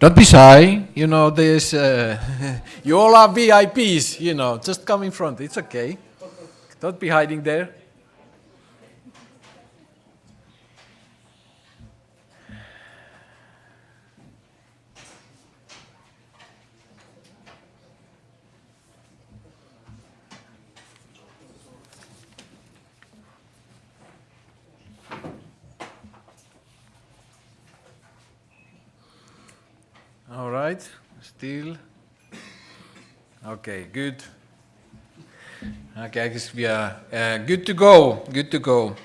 Don't be shy, there's, you all are VIPs, just come in front, it's okay. Don't be hiding there. All right, still. Okay, good. Okay, I guess we are good to go. Good to go.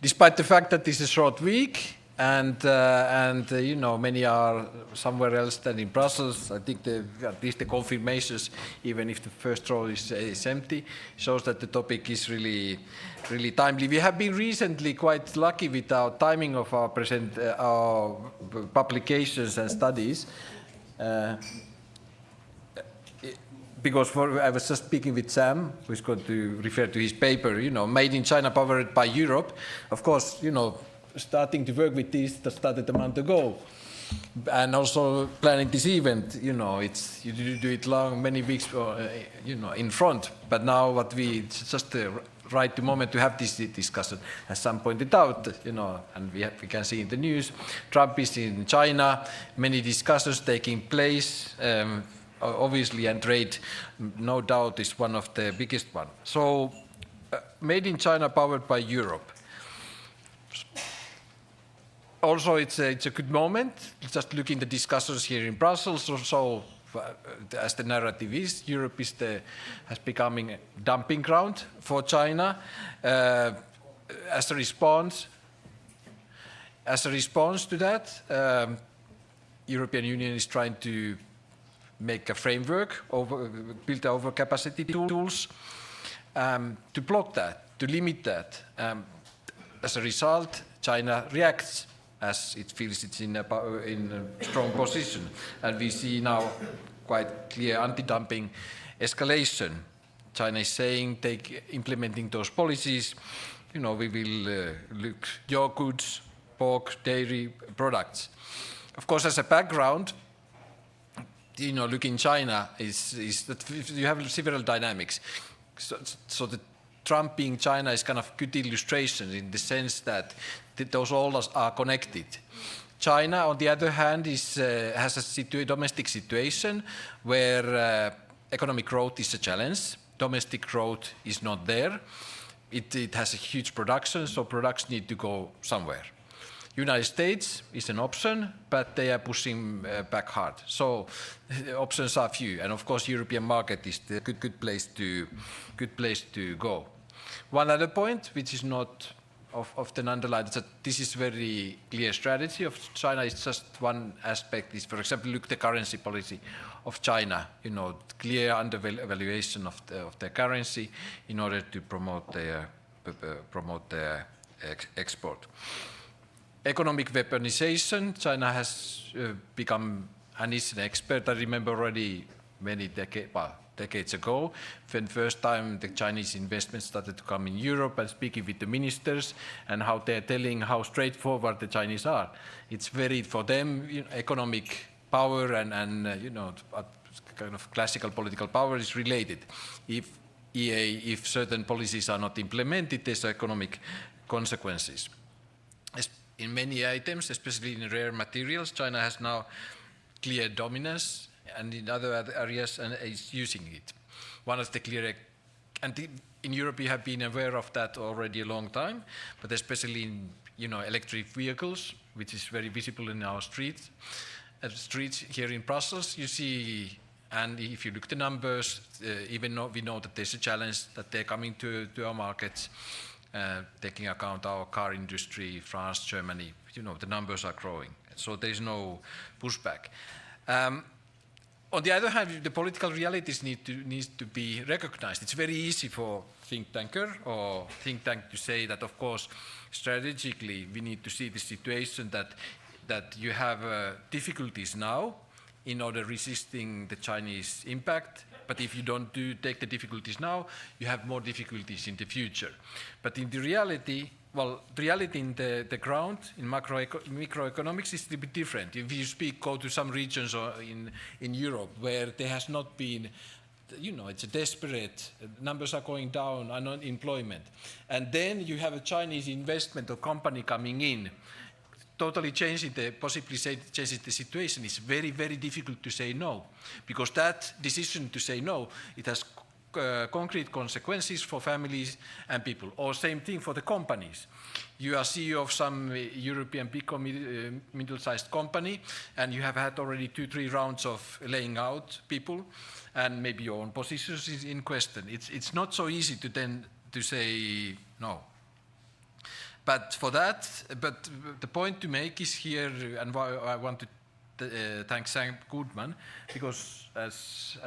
Despite the fact that this is a short week, and many are somewhere else than in Brussels. I think at least the confirmations, even if the first row is empty, shows that the topic is really timely. We have been recently quite lucky with our timing of our our publications and studies. Because I was just speaking with Sam, who's going to refer to his paper, Made in China Powered by Europe. Of course, starting to work with this started a month ago. And also planning this event, you do it many weeks, in front. But now it's just the right moment to have this discussion. As Sam pointed out, and we can see in the news, Trump is in China, many discussions taking place. Obviously, and trade, no doubt, is one of the biggest one. So, Made in China, powered by Europe. Also, it's a good moment. Just looking at the discussions here in Brussels, also, as the narrative is, Europe has becoming a dumping ground for China. As a response to that, European Union is trying to make a framework, build overcapacity tools to block that, to limit that. As a result, China reacts as it feels it's in a strong position. And we see now quite clear anti-dumping escalation. China is saying, implementing those policies, we will look your goods, pork, dairy products. Of course, as a background, look in China is that you have several dynamics. So the Trump being China is kind of good illustration in the sense that those all are connected. China, on the other hand, has a domestic situation where economic growth is a challenge. Domestic growth is not there. It has a huge production, so products need to go somewhere. United States is an option, but they are pushing back hard. So options are few, and of course, European market is the good place to go. One other point, which is not often underlined, is that this is very clear strategy of China. It's just one aspect. Is, for example, look at the currency policy of China. Clear undervaluation of their currency in order to promote their export. Economic weaponization, China has become, and is an expert. I remember already many decades ago, when first time the Chinese investments started to come in Europe, and speaking with the ministers and how they're telling how straightforward the Chinese are. It's very, for them, economic power and kind of classical political power is related. If certain policies are not implemented, there's economic consequences. In many items, especially in rare materials, China has now clear dominance, and in other areas and is using it. One of the clear, and in Europe we have been aware of that already a long time, but especially in electric vehicles, which is very visible in our streets here in Brussels, you see. And if you look at the numbers, even though we know that there's a challenge that they're coming to our markets. Taking account our car industry, France, Germany, the numbers are growing. So there's no pushback. On the other hand, the political realities needs to be recognized. It's very easy for think tanker or think tank to say that, of course, strategically we need to see the situation that you have difficulties now in order resisting the Chinese impact. But if you don't take the difficulties now, you have more difficulties in the future. But in the reality, well, reality in the ground in microeconomics is a bit different. If you go to some regions or in Europe where there has not been, it's a desperate, numbers are going down, unemployment. And then you have a Chinese investment or company coming in, totally possibly changing the situation. It's very, very difficult to say no, because that decision to say no, it has concrete consequences for families and people, or same thing for the companies. You are CEO of some European big middle-sized company, and you have had already 2-3 rounds of laying out people, and maybe your own positions is in question. It's not so easy to then to say no. But the point to make is here, and why I want to thank Sam Goodman, because as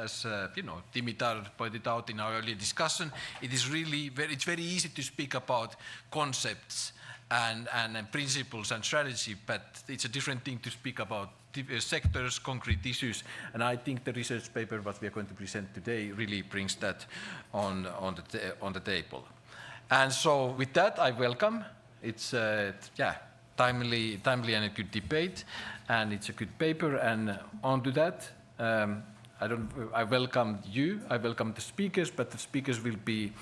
Dimitar pointed out in our earlier discussion, it's very easy to speak about concepts and principles and strategy, but it's a different thing to speak about sectors, concrete issues, and I think the research paper what we are going to present today really brings that on the table. And so with that, I welcome. It's timely and a good debate, and it's a good paper. And on to that, I welcome you. I welcome the speakers, but the speakers will be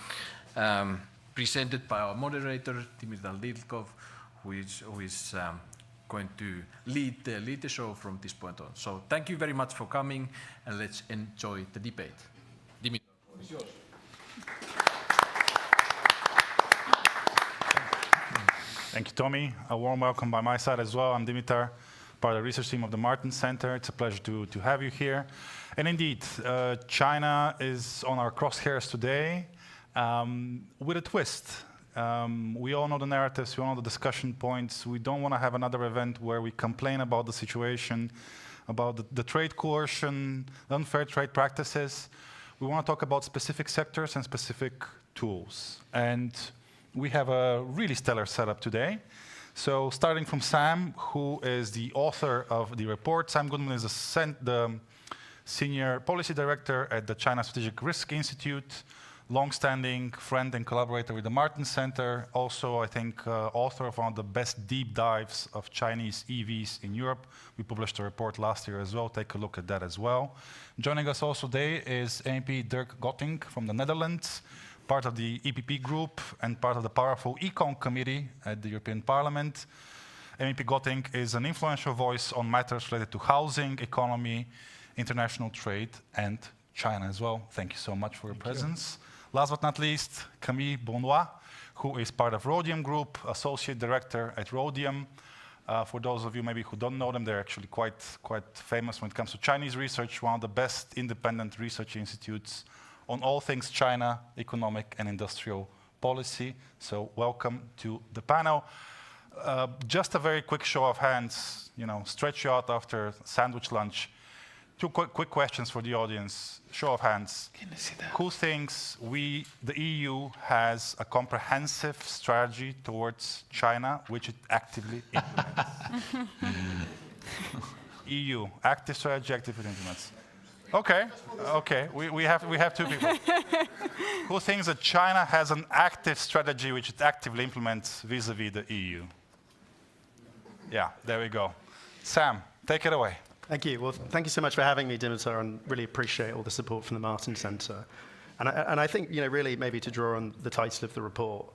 presented by our moderator, Dimitar Lilkov, who is going to lead the show from this point on. So thank you very much for coming, and let's enjoy the debate. Dimitar, the floor is yours. Thank you, Tommy. A warm welcome by my side as well. I'm Dimitar, part of the research team of the Martens Center. It's a pleasure to have you here. And indeed, China is on our crosshairs today with a twist. We all know the narratives, we all know the discussion points. We don't want to have another event where we complain about the situation, about the trade coercion, the unfair trade practices. We want to talk about specific sectors and specific tools. And we have a really stellar setup today. So starting from Sam, who is the author of the report. Sam Goodman is the Senior Policy Director at the China Strategic Risk Institute, long-standing friend and collaborator with the Martens Center. Also, I think, author of one of the best deep dives of Chinese EVs in Europe. We published a report last year as well. Take a look at that as well. Joining us also today is MEP Dirk Gotting from the Netherlands, part of the EPP group and part of the powerful Econ Committee at the European Parliament. MEP Gotting is an influential voice on matters related to housing, economy, international trade, and China as well. Thank you so much for your presence. Last but not least, Camille Bonnois, who is part of Rhodium Group, Associate Director at Rhodium. For those of you maybe who don't know them, they're actually quite famous when it comes to Chinese research, one of the best independent research institutes on all things China, economic and industrial policy. So welcome to the panel. Just a very quick show of hands, stretch you out after sandwich lunch. Two quick questions for the audience. Show of hands. Who thinks the EU has a comprehensive strategy towards China, which it actively implements? EU, active strategy, actively implements. Okay. We have two people. Who thinks that China has an active strategy which it actively implements vis-a-vis the EU? Yeah, there we go. Sam, take it away. Thank you. Well, thank you so much for having me, Dimitar, and really appreciate all the support from the Martens Center. And I think, really maybe to draw on the title of the report,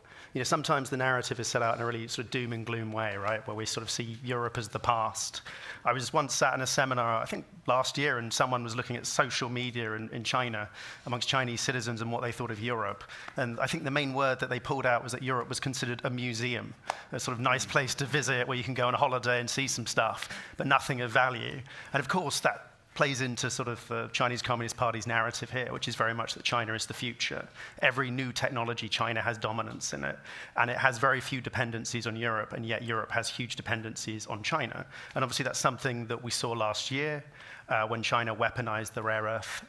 sometimes the narrative is set out in a really sort of doom and gloom way, right? Where we sort of see Europe as the past. I was once sat in a seminar, I think last year, and someone was looking at social media in China amongst Chinese citizens and what they thought of Europe. And I think the main word that they pulled out was that Europe was considered a museum, a sort of nice place to visit where you can go on a holiday and see some stuff, but nothing of value. And of course, that plays into sort of the Chinese Communist Party's narrative here, which is very much that China is the future. Every new technology, China has dominance in it, and it has very few dependencies on Europe, and yet Europe has huge dependencies on China. And obviously that's something that we saw last year when China weaponized the rare earth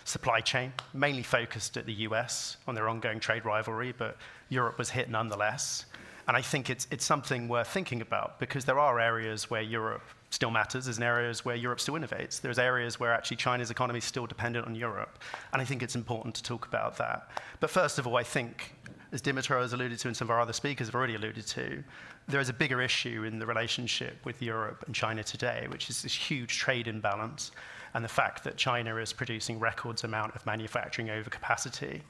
supply chain, mainly focused at the US on their ongoing trade rivalry, but Europe was hit nonetheless. And I think it's something worth thinking about, because there are areas where Europe still matters. There's areas where Europe still innovates. There's areas where actually China's economy is still dependent on Europe. And I think it's important to talk about that. But first of all, I think as Dimitar has alluded to and some of our other speakers have already alluded to, there is a bigger issue in the relationship with Europe and China today, which is this huge trade imbalance and the fact that China is producing records amount of manufacturing overcapacity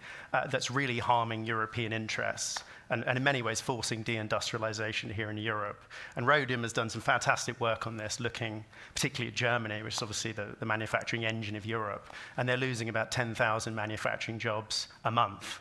that's really harming European interests and in many ways forcing deindustrialization here in Europe. And Rhodium has done some fantastic work on this, looking particularly at Germany, which is obviously the manufacturing engine of Europe, and they're losing about 10,000 manufacturing jobs a month.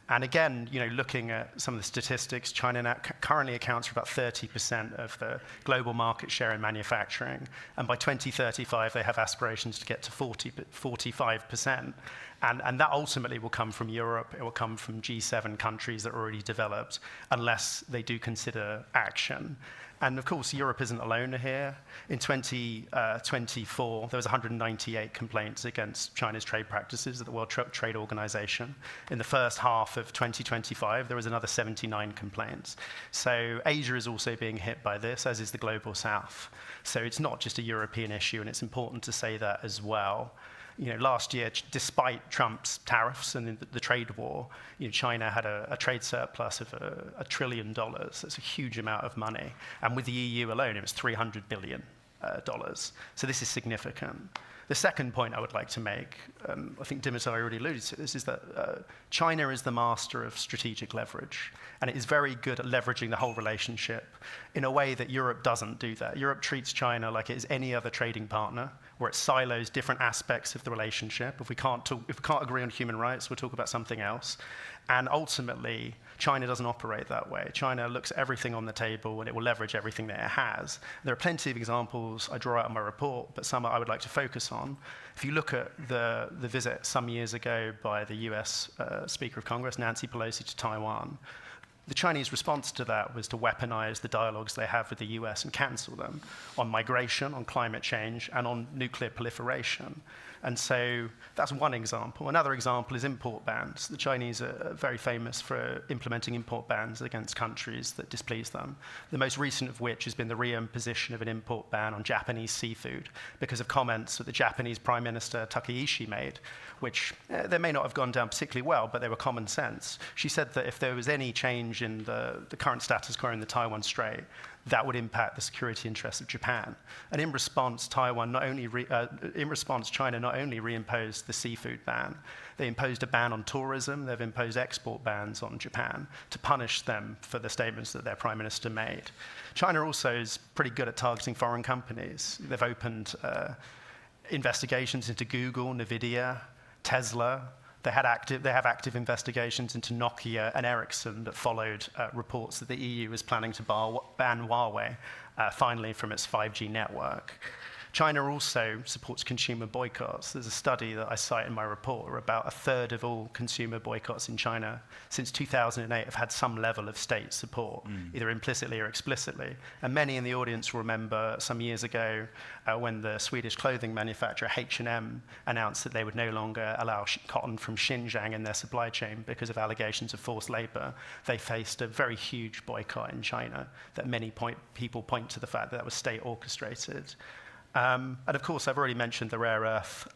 And again, looking at some of the statistics, China now currently accounts for about 30% of the global market share in manufacturing. And by 2035, they have aspirations to get to 45%. And that ultimately will come from Europe. It will come from G7 countries that are already developed, unless they do consider action. And of course, Europe isn't alone here. In 2024, there was 198 complaints against China's trade practices at the World Trade Organization. In the first half of 2025, there was another 79 complaints. So Asia is also being hit by this, as is the Global South. So it's not just a European issue, and it's important to say that as well. Last year, despite Trump's tariffs and the trade war, China had a trade surplus of $1 trillion. That's a huge amount of money. And with the EU alone, it was $300 billion. So this is significant. The second point I would like to make, I think Dimitar already alluded to this, is that China is the master of strategic leverage, and it is very good at leveraging the whole relationship in a way that Europe doesn't do that. Europe treats China like it is any other trading partner, where it silos different aspects of the relationship. If we can't agree on human rights, we'll talk about something else. And ultimately, China doesn't operate that way. China looks at everything on the table and it will leverage everything that it has. There are plenty of examples I draw out in my report, but some I would like to focus on. If you look at the visit some years ago by the US Speaker of Congress, Nancy Pelosi, to Taiwan, the Chinese response to that was to weaponize the dialogues they have with the US and cancel them on migration, on climate change, and on nuclear proliferation. And so that's one example. Another example is import bans. The Chinese are very famous for implementing import bans against countries that displease them. The most recent of which has been the reimposition of an import ban on Japanese seafood because of comments that the Japanese Prime Minister Takaishi made, which they may not have gone down particularly well, but they were common sense. She said that if there was any change in the current status quo in the Taiwan Strait, that would impact the security interests of Japan. And in response, China not only reimposed the seafood ban, they imposed a ban on tourism, they've imposed export bans on Japan to punish them for the statements that their prime minister made. China also is pretty good at targeting foreign companies. They've opened investigations into Google, NVIDIA, Tesla. They have active investigations into Nokia and Ericsson that followed reports that the EU is planning to ban Huawei finally from its 5G network. China also supports consumer boycotts. There's a study that I cite in my report where about a third of all consumer boycotts in China since 2008 have had some level of state support, either implicitly or explicitly. And many in the audience will remember some years ago when the Swedish clothing manufacturer H&M announced that they would no longer allow cotton from Xinjiang in their supply chain because of allegations of forced labor. They faced a very huge boycott in China that many people point to the fact that that was state orchestrated. And of course, I've already mentioned the rare earth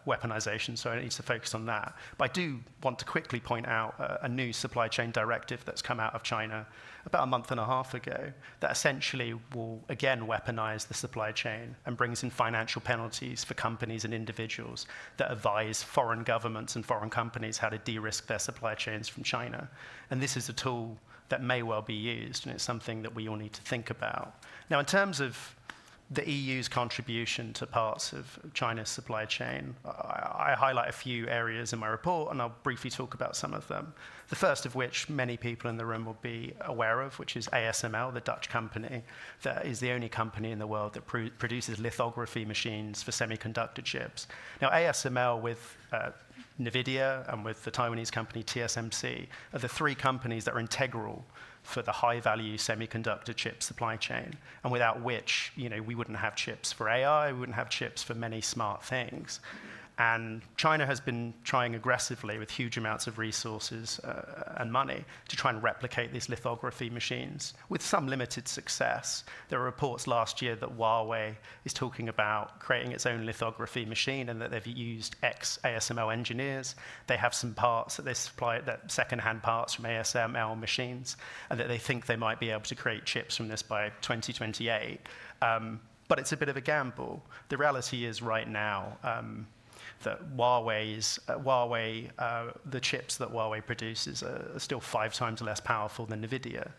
weaponization, so I don't need to focus on that. But I do want to quickly point out a new supply chain directive that's come out of China about a month and a half ago that essentially will again weaponize the supply chain and brings in financial penalties for companies and individuals that advise foreign governments and foreign companies how to de-risk their supply chains from China. And this is a tool that may well be used, and it's something that we all need to think about. Now, in terms of the EU's contribution to parts of China's supply chain, I highlight a few areas in my report, and I'll briefly talk about some of them. The first of which many people in the room will be aware of, which is ASML, the Dutch company that is the only company in the world that produces lithography machines for semiconductor chips. Now, ASML with NVIDIA and with the Taiwanese company TSMC are the three companies that are integral for the high-value semiconductor chip supply chain, and without which, we wouldn't have chips for AI, we wouldn't have chips for many smart things. And China has been trying aggressively with huge amounts of resources and money to try and replicate these lithography machines with some limited success. There were reports last year that Huawei is talking about creating its own lithography machine and that they've used ex-ASML engineers. They have some parts that they supply, that second-hand parts from ASML machines, and that they think they might be able to create chips from this by 2028. But it's a bit of a gamble. The reality is right now, that the chips that Huawei produces are still 5 times less powerful than NVIDIA,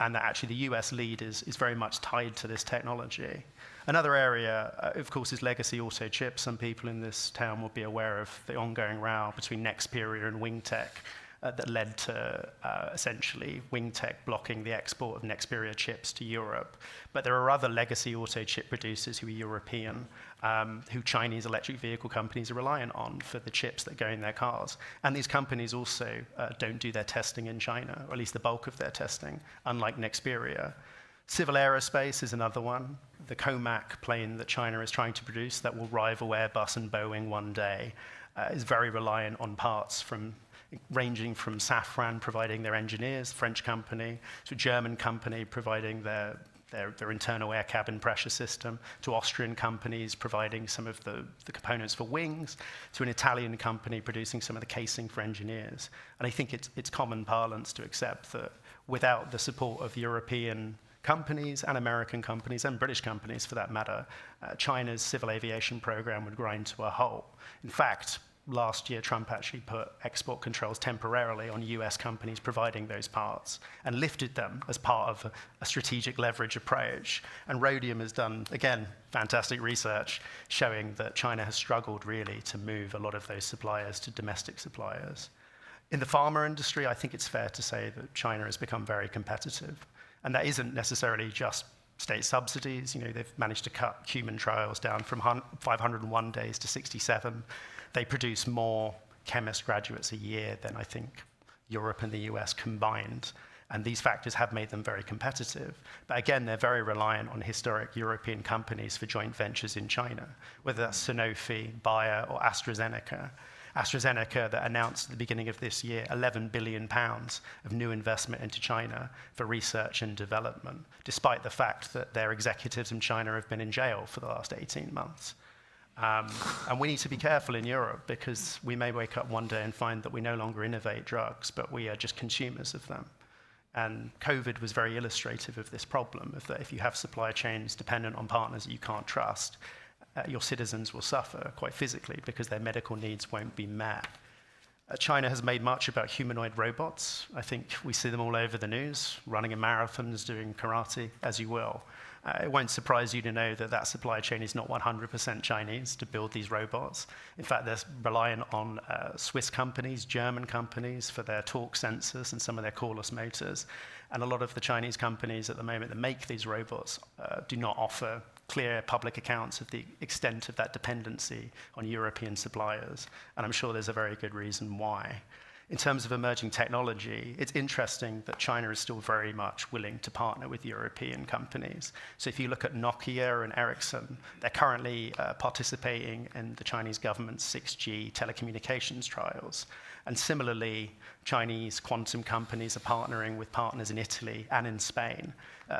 and that actually the US lead is very much tied to this technology. Another area, of course, is legacy auto chips. Some people in this town will be aware of the ongoing row between Nexperia and Wingtech that led to essentially Wingtech blocking the export of Nexperia chips to Europe. But there are other legacy auto chip producers who are European, who Chinese electric vehicle companies are reliant on for the chips that go in their cars. And these companies also don't do their testing in China, or at least the bulk of their testing, unlike Nexperia. Civil aerospace is another one. The COMAC plane that China is trying to produce that will rival Airbus and Boeing one day is very reliant on parts ranging from Safran providing their engineers, French company, to a German company providing their internal air cabin pressure system, to Austrian companies providing some of the components for wings, to an Italian company producing some of the casing for engineers. And I think it's common parlance to accept that without the support of European companies and American companies and British companies for that matter, China's civil aviation program would grind to a halt. In fact, last year, Trump actually put export controls temporarily on US companies providing those parts and lifted them as part of a strategic leverage approach. And Rhodium has done, again, fantastic research showing that China has struggled really to move a lot of those suppliers to domestic suppliers. In the pharma industry, I think it's fair to say that China has become very competitive. And that isn't necessarily just state subsidies. You know, they've managed to cut human trials down from 501 days to 67. They produce more chemist graduates a year than I think Europe and the US combined. And these factors have made them very competitive. But again, they're very reliant on historic European companies for joint ventures in China, whether that's Sanofi, Bayer, or AstraZeneca. AstraZeneca that announced at the beginning of this year £11 billion of new investment into China for research and development, despite the fact that their executives in China have been in jail for the last 18 months. And we need to be careful in Europe because we may wake up one day and find that we no longer innovate drugs, but we are just consumers of them. And COVID was very illustrative of this problem, of that if you have supply chains dependent on partners that you can't trust, your citizens will suffer quite physically because their medical needs won't be met. China has made much about humanoid robots. I think we see them all over the news, running in marathons, doing karate, as you will. It won't surprise you to know that that supply chain is not 100% Chinese to build these robots. In fact, they're reliant on Swiss companies, German companies for their torque sensors and some of their cordless motors. And a lot of the Chinese companies at the moment that make these robots do not offer clear public accounts of the extent of that dependency on European suppliers. And I'm sure there's a very good reason why. In terms of emerging technology, it's interesting that China is still very much willing to partner with European companies. So if you look at Nokia and Ericsson, they're currently participating in the Chinese government's 6G telecommunications trials. And similarly, Chinese quantum companies are partnering with partners in Italy and in Spain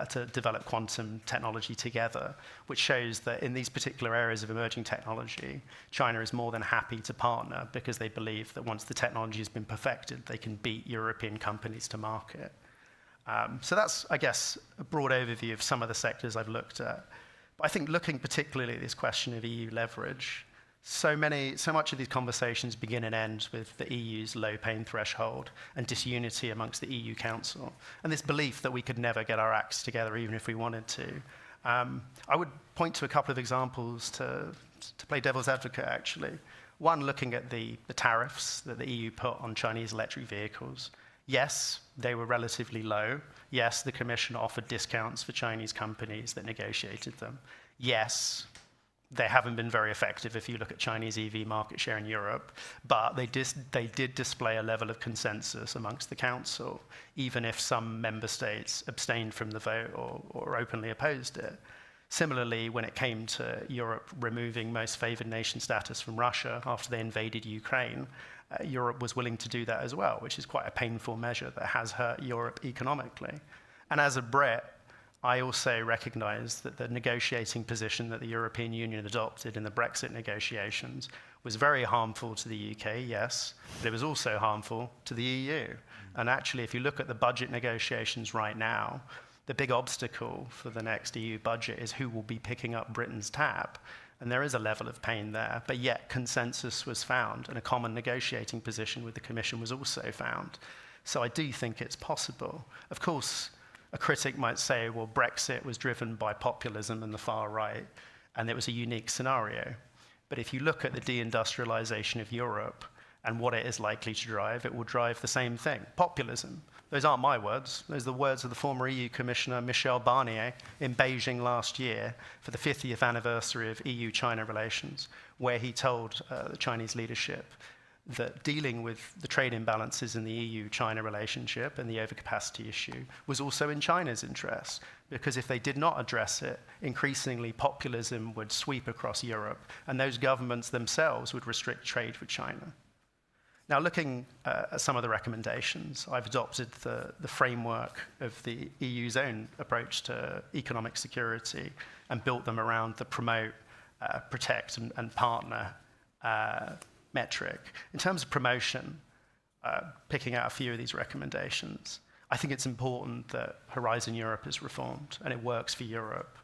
to develop quantum technology together, which shows that in these particular areas of emerging technology, China is more than happy to partner because they believe that once the technology has been perfected, they can beat European companies to market. So that's, I guess, a broad overview of some of the sectors I've looked at. But I think looking particularly at this question of EU leverage, so much of these conversations begin and end with the EU's low pain threshold and disunity amongst the EU Council, and this belief that we could never get our acts together even if we wanted to. I would point to a couple of examples to play devil's advocate, actually. One, looking at the tariffs that the EU put on Chinese electric vehicles. Yes, they were relatively low. Yes, the Commission offered discounts for Chinese companies that negotiated them. Yes, they haven't been very effective if you look at Chinese EV market share in Europe, but they did display a level of consensus amongst the Council, even if some member states abstained from the vote or openly opposed it. Similarly, when it came to Europe removing most favored nation status from Russia after they invaded Ukraine, Europe was willing to do that as well, which is quite a painful measure that has hurt Europe economically. And as a Brit, I also recognize that the negotiating position that the European Union adopted in the Brexit negotiations was very harmful to the UK, yes, but it was also harmful to the EU. And actually, if you look at the budget negotiations right now, the big obstacle for the next EU budget is who will be picking up Britain's tab. And there is a level of pain there, but yet consensus was found, and a common negotiating position with the Commission was also found. So I do think it's possible. Of course, a critic might say, well, Brexit was driven by populism and the far right, and it was a unique scenario. But if you look at the deindustrialization of Europe and what it is likely to drive, it will drive the same thing, populism. Those aren't my words. Those are the words of the former EU Commissioner Michel Barnier in Beijing last year for the 50th anniversary of EU-China relations, where he told the Chinese leadership that dealing with the trade imbalances in the EU-China relationship and the overcapacity issue was also in China's interest, because if they did not address it, increasingly populism would sweep across Europe, and those governments themselves would restrict trade with China. Now, looking at some of the recommendations, I've adopted the framework of the EU's own approach to economic security and built them around the promote, protect, and partner metric. In terms of promotion, picking out a few of these recommendations, I think it's important that Horizon Europe is reformed and it works for Europe.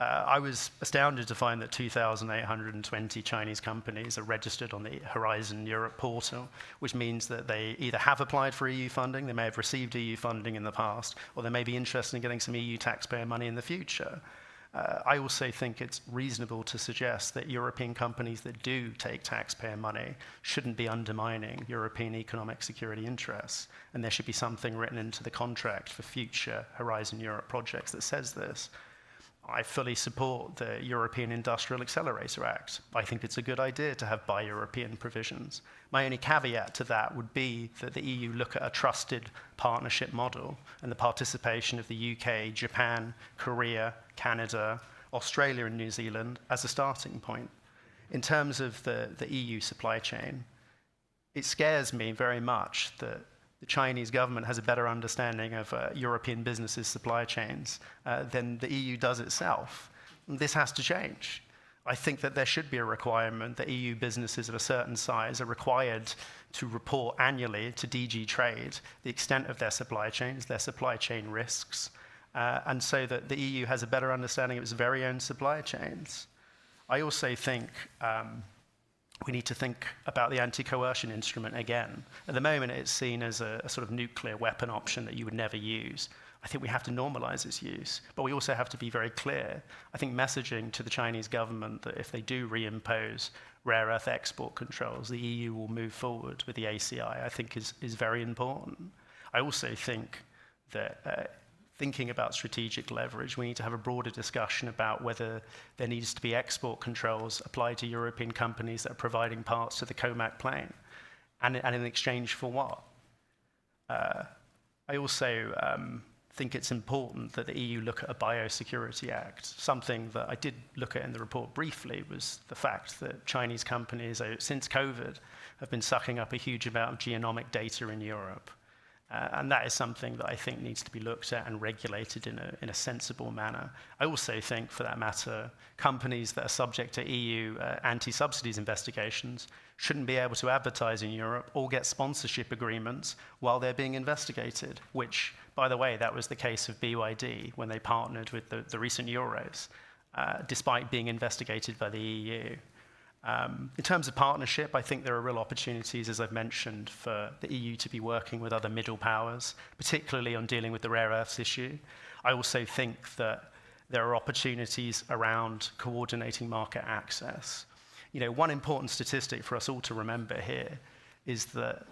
I was astounded to find that 2,820 Chinese companies are registered on the Horizon Europe portal, which means that they either have applied for EU funding, they may have received EU funding in the past, or they may be interested in getting some EU taxpayer money in the future. I also think it's reasonable to suggest that European companies that do take taxpayer money shouldn't be undermining European economic security interests, and there should be something written into the contract for future Horizon Europe projects that says this. I fully support the European Industrial Accelerator Act. I think it's a good idea to have bi-European provisions. My only caveat to that would be that the EU look at a trusted partnership model and the participation of the UK, Japan, Korea, Canada, Australia, and New Zealand as a starting point. In terms of the EU supply chain, it scares me very much that the Chinese government has a better understanding of European businesses' supply chains than the EU does itself. And this has to change. I think that there should be a requirement that EU businesses of a certain size are required to report annually to DG Trade the extent of their supply chains, their supply chain risks, and so that the EU has a better understanding of its very own supply chains. I also think we need to think about the anti-coercion instrument again. At the moment, it's seen as a sort of nuclear weapon option that you would never use. I think we have to normalize its use, but we also have to be very clear. I think messaging to the Chinese government that if they do reimpose rare earth export controls, the EU will move forward with the ACI, I think is very important. I also think that thinking about strategic leverage, we need to have a broader discussion about whether there needs to be export controls applied to European companies that are providing parts to the COMAC plane, and in exchange for what? I also think it's important that the EU look at a biosecurity act. Something that I did look at in the report briefly was the fact that Chinese companies, since COVID, have been sucking up a huge amount of genomic data in Europe. And that is something that I think needs to be looked at and regulated in a sensible manner. I also think, for that matter, companies that are subject to EU anti-subsidies investigations shouldn't be able to advertise in Europe or get sponsorship agreements while they're being investigated, which, by the way, that was the case of BYD when they partnered with the recent Euros, despite being investigated by the EU. In terms of partnership, I think there are real opportunities, as I've mentioned, for the EU to be working with other middle powers, particularly on dealing with the rare earths issue. I also think that there are opportunities around coordinating market access. You know, one important statistic for us all to remember here is that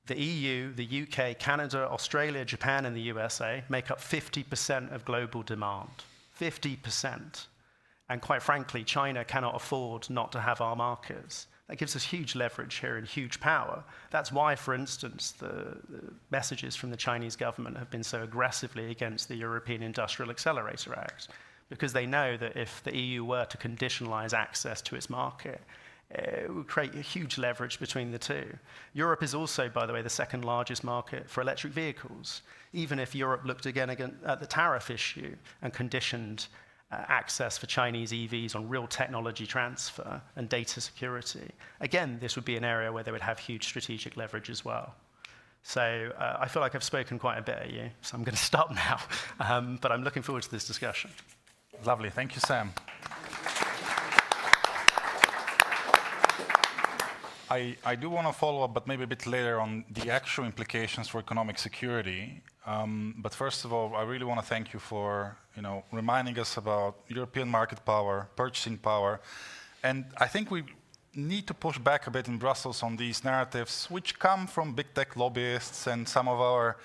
the EU, the UK, Canada, Australia, Japan, and the USA make up 50% of global demand. 50%. And quite frankly, China cannot afford not to have our markets. That gives us huge leverage here and huge power. That's why, for instance, the messages from the Chinese government have been so aggressively against the European Industrial Accelerator Act, because they know that if the EU were to conditionalize access to its market, it would create a huge leverage between the two. Europe is also, by the way, the second largest market for electric vehicles. Even if Europe looked again at the tariff issue and conditioned access for Chinese EVs on real technology transfer and data security, again, this would be an area where they would have huge strategic leverage as well. So I feel like I've spoken quite a bit at you, so I'm going to stop now. But I'm looking forward to this discussion. Lovely. Thank you, Sam. I do want to follow up, but maybe a bit later, on the actual implications for economic security. But first of all, I really want to thank you for reminding us about European market power, purchasing power. And I think we need to push back a bit in Brussels on these narratives, which come from big tech lobbyists and some of our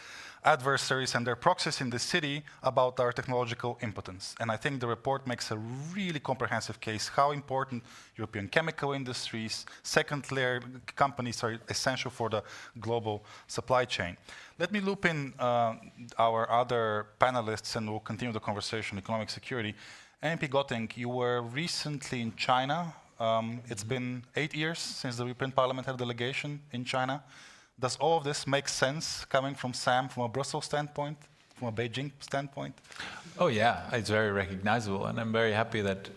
adversaries and their proxies in the city about our technological impotence. And I think the report makes a really comprehensive case how important European chemical industries, second-layer companies are essential for the global supply chain. Let me loop in our other panelists and we'll continue the conversation on economic security. MEP Gotting, you were recently in China. It's been 8 years since the European Parliament had a delegation in China. Does all of this make sense coming from Sam, from a Brussels standpoint, from a Beijing standpoint? Oh yeah, it's very recognizable, and I'm very happy that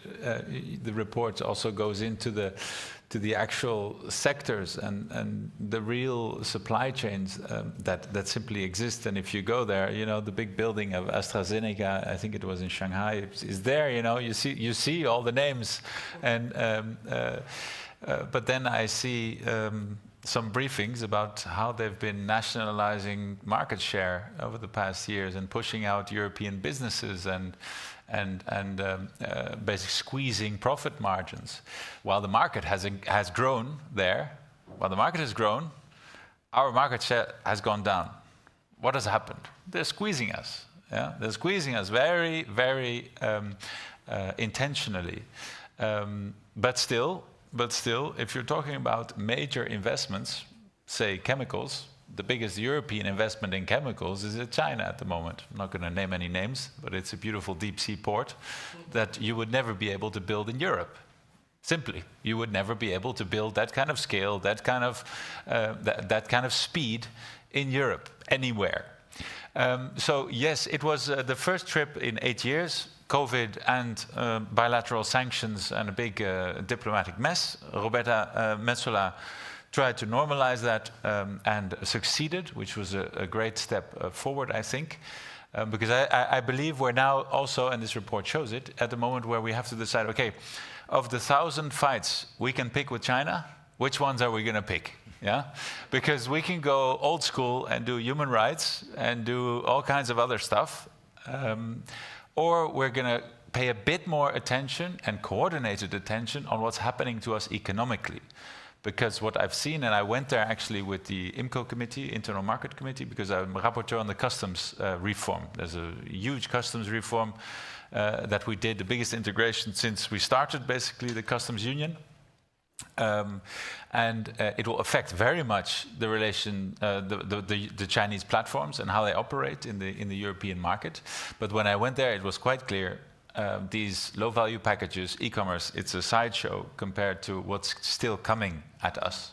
the report also goes into the actual sectors and the real supply chains that simply exist. And if you go there, the big building of AstraZeneca, I think it was in Shanghai, is there. You see all the names, and but then I see some briefings about how they've been nationalizing market share over the past years and pushing out European businesses and basically squeezing profit margins. While the market has grown there, our market share has gone down. What has happened? They're squeezing us. Yeah? They're squeezing us very, very intentionally. But still, if you're talking about major investments, say chemicals, the biggest European investment in chemicals is in China at the moment. I'm not going to name any names, but it's a beautiful deep sea port that you would never be able to build in Europe. Simply, you would never be able to build that kind of scale, that kind of speed in Europe, anywhere. So yes, it was the first trip in 8 years. COVID and bilateral sanctions and a big diplomatic mess. Roberta Metsola tried to normalize that and succeeded, which was a great step forward, I think. Because I believe we're now also, and this report shows it, at the moment where we have to decide, okay, of the 1,000 fights we can pick with China, which ones are we going to pick? Yeah? Because we can go old school and do human rights and do all kinds of other stuff. Or we're going to pay a bit more attention and coordinated attention on what's happening to us economically. Because what I've seen, and I went there actually with the IMCO committee, Internal Market Committee, because I'm a rapporteur on the customs reform. There's a huge customs reform that we did, the biggest integration since we started basically the customs union. And it will affect very much the relation, the Chinese platforms and how they operate in the European market. But when I went there, it was quite clear these low-value packages, e-commerce, it's a sideshow compared to what's still coming at us.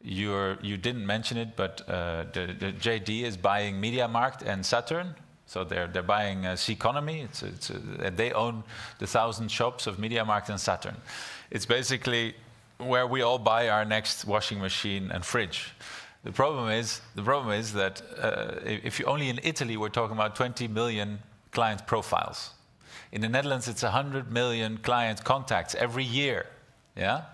You didn't mention it, but the JD is buying MediaMarkt and Saturn. So they're buying Ceconomy. They own the 1,000 shops of MediaMarkt and Saturn. It's basically where we all buy our next washing machine and fridge. The problem is that if you only in Italy we're talking about 20 million client profiles. In the Netherlands, it's 100 million client contacts every year. Yeah,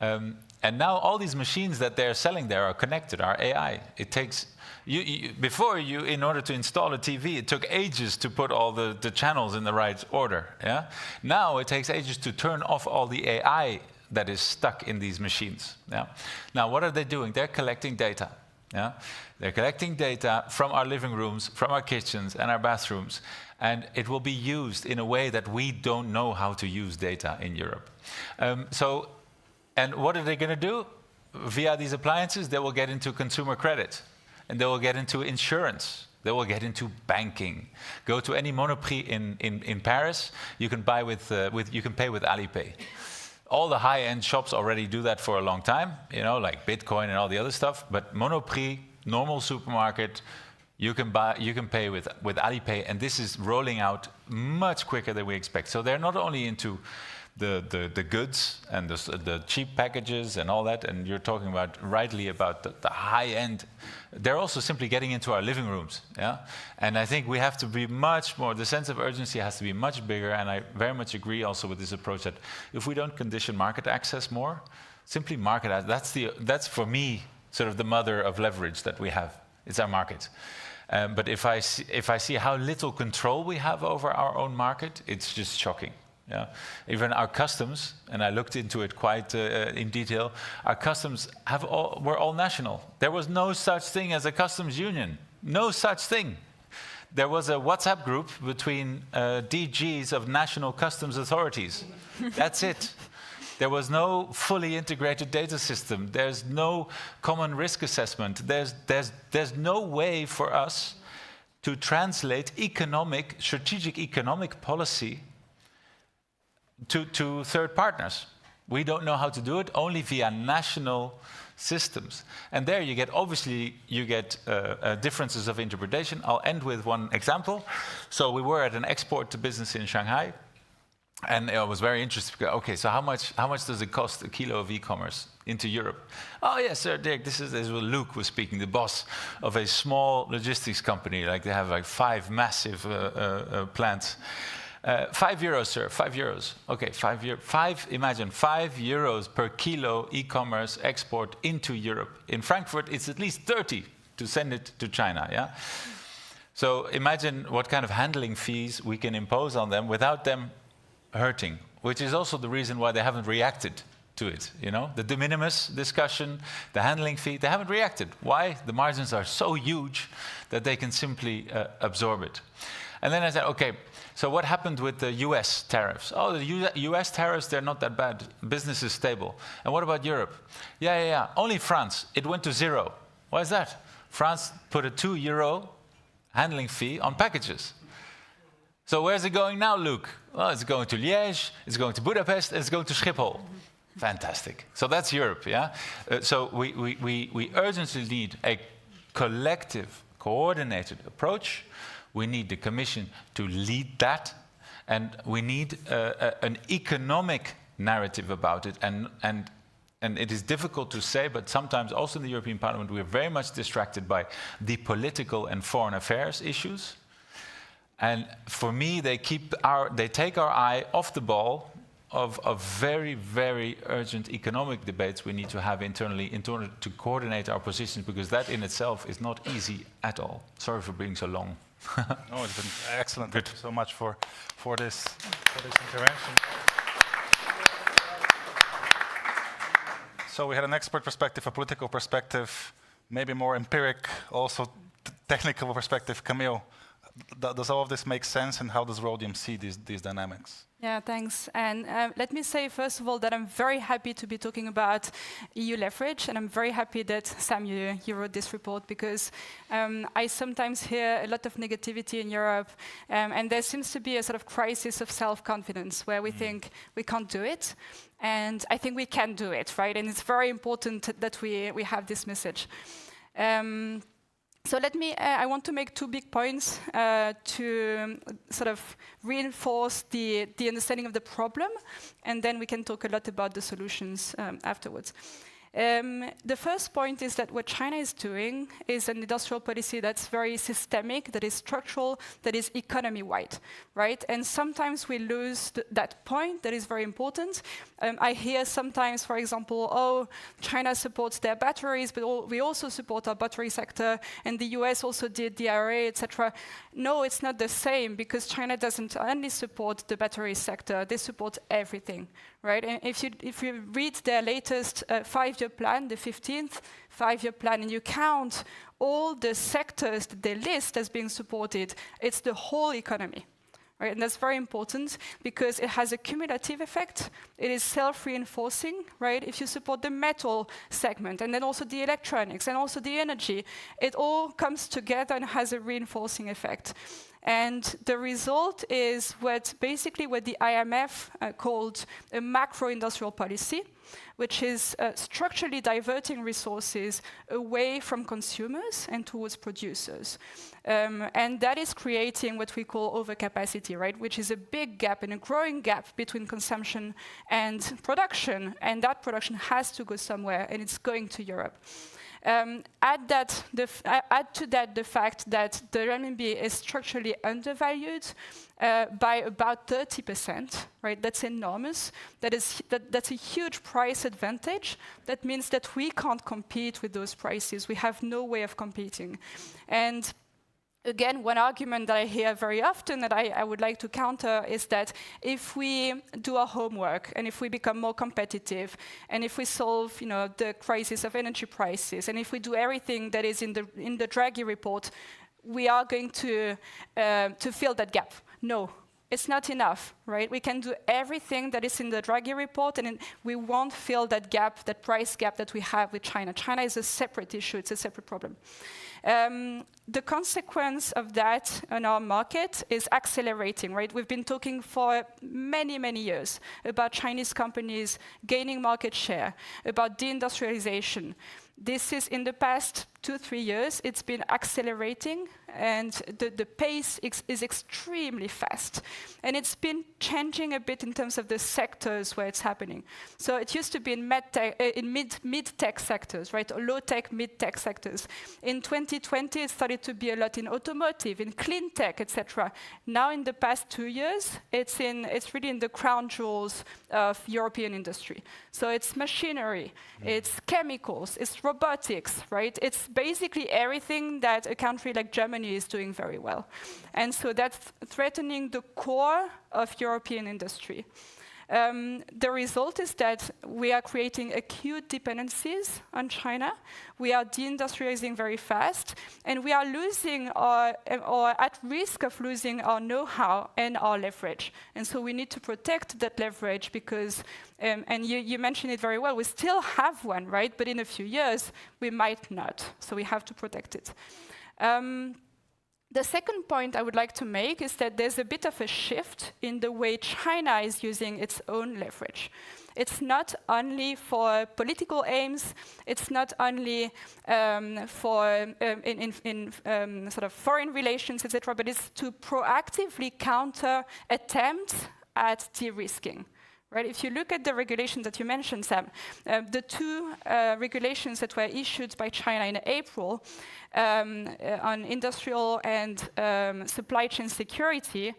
and now all these machines that they're selling there are connected, are AI. It takes before in order to install a TV, it took ages to put all the channels in the right order. Yeah, now it takes ages to turn off all the AI that is stuck in these machines. Yeah? Now, what are they doing? They're collecting data. Yeah? They're collecting data from our living rooms, from our kitchens and our bathrooms, and it will be used in a way that we don't know how to use data in Europe. And what are they going to do? Via these appliances, they will get into consumer credit, and they will get into insurance. They will get into banking. Go to any Monoprix in Paris. You can buy you can pay with Alipay. All the high-end shops already do that for a long time, you know, like Bitcoin and all the other stuff. But Monoprix, normal supermarket, you can pay with Alipay, and this is rolling out much quicker than we expect. So they're not only into the goods and the cheap packages and all that, and you're talking about rightly about the high end. They're also simply getting into our living rooms, yeah. And I think we have to be much more. The sense of urgency has to be much bigger, and I very much agree also with this approach that if we don't condition market access more, simply market access. That's for me sort of the mother of leverage that we have. It's our market. But if I see how little control we have over our own market, it's just shocking. Yeah. Even our customs, and I looked into it quite in detail, our customs were all national. There was no such thing as a customs union. No such thing. There was a WhatsApp group between DGs of national customs authorities. That's it. There was no fully integrated data system. There's no common risk assessment. There's no way for us to translate strategic economic policy to third partners. We don't know how to do it, only via national systems. And there you get differences of interpretation. I'll end with one example. So we were at an export to business in Shanghai, and I was very interested. Okay, so how much does it cost a kilo of e-commerce into Europe? Oh yes, sir, Dirk. This is what Luke was speaking, the boss of a small logistics company. Like they have like 5 massive plants. €5, sir. €5. Okay, imagine €5 per kilo e-commerce export into Europe. In Frankfurt, it's at least 30 to send it to China. Yeah. So imagine what kind of handling fees we can impose on them without them hurting, which is also the reason why they haven't reacted to it. You know, the de minimis discussion, the handling fee, they haven't reacted. Why? The margins are so huge that they can simply absorb it. And then I said, okay, so what happened with the US tariffs? Oh, the US tariffs, they're not that bad. Business is stable. And what about Europe? Yeah. Only France, it went to 0. Why is that? France put a €2 handling fee on packages. So where's it going now, Luke? Well, it's going to Liège, it's going to Budapest, and it's going to Schiphol. Fantastic. So that's Europe, yeah? So we urgently need a collective, coordinated approach. We need the Commission to lead that, and we need an economic narrative about it. And it is difficult to say, but sometimes also in the European Parliament we are very much distracted by the political and foreign affairs issues. And for me, they take our eye off the ball of very, very urgent economic debates we need to have internally in order to coordinate our positions, because that in itself is not easy at all. Sorry for being so long. No, it's been excellent. Thank you so much for this intervention. So we had an expert perspective, a political perspective, maybe more empiric, also technical perspective. Camille, does all of this make sense, and how does Rhodium see these dynamics? Yeah, thanks. And let me say, first of all, that I'm very happy to be talking about EU leverage, and I'm very happy that, Sam, you wrote this report, because I sometimes hear a lot of negativity in Europe, and there seems to be a sort of crisis of self-confidence, where we think we can't do it, and I think we can do it, right? And it's very important that we have this message. So I want to make 2 big points to sort of reinforce the understanding of the problem, and then we can talk a lot about the solutions afterwards. The first point is that what China is doing is an industrial policy that's very systemic, that is structural, that is economy-wide, right? And sometimes we lose that point that is very important. I hear sometimes, for example, oh, China supports their batteries, but we also support our battery sector, and the US also did the IRA, etc. No, it's not the same, because China doesn't only support the battery sector, they support everything, right? And if you read their latest 5-year plan, the 15th 5-year plan, and you count all the sectors that they list as being supported, it's the whole economy, right? And that's very important because it has a cumulative effect. It is self-reinforcing, right? If you support the metal segment and then also the electronics and also the energy, it all comes together and has a reinforcing effect. And the result is what the IMF called a macro-industrial policy, which is structurally diverting resources away from consumers and towards producers. And that is creating what we call overcapacity, right? Which is a big gap and a growing gap between consumption and production. And that production has to go somewhere, and it's going to Europe. Add to that the fact that the renminbi is structurally undervalued by about 30%, right? That's enormous. That's a huge price advantage. That means that we can't compete with those prices. We have no way of competing. And again, one argument that I hear very often that I would like to counter is that if we do our homework and if we become more competitive and if we solve, the crisis of energy prices and if we do everything that is in the Draghi report, we are going to fill that gap. No. It's not enough, right? We can do everything that is in the Draghi report, and we won't fill that gap, that price gap that we have with China. China is a separate issue. It's a separate problem. The consequence of that on our market is accelerating, right? We've been talking for many, many years about Chinese companies gaining market share, about deindustrialization. This is in the past 2-3 years, it's been accelerating, and the pace is extremely fast. And it's been changing a bit in terms of the sectors where it's happening. So it used to be in mid-tech sectors, right? Or low-tech, mid-tech sectors. In 2020, it started to be a lot in automotive, in clean tech, etc. Now, in the past 2 years, it's really in the crown jewels of European industry. So it's machinery, it's chemicals, it's robotics, right? It's basically everything that a country like Germany is doing very well. And so that's threatening the core of European industry. The result is that we are creating acute dependencies on China. We are deindustrializing very fast, and we are losing or at risk of losing our know-how and our leverage. And so we need to protect that leverage because, and you mentioned it very well, we still have one, right? But in a few years, we might not. So we have to protect it. The second point I would like to make is that there's a bit of a shift in the way China is using its own leverage. It's not only for political aims, it's not only for in sort of foreign relations, etc., but it's to proactively counter attempts at de-risking. Right? If you look at the regulations that you mentioned, Sam, the two regulations that were issued by China in April on industrial and supply chain security,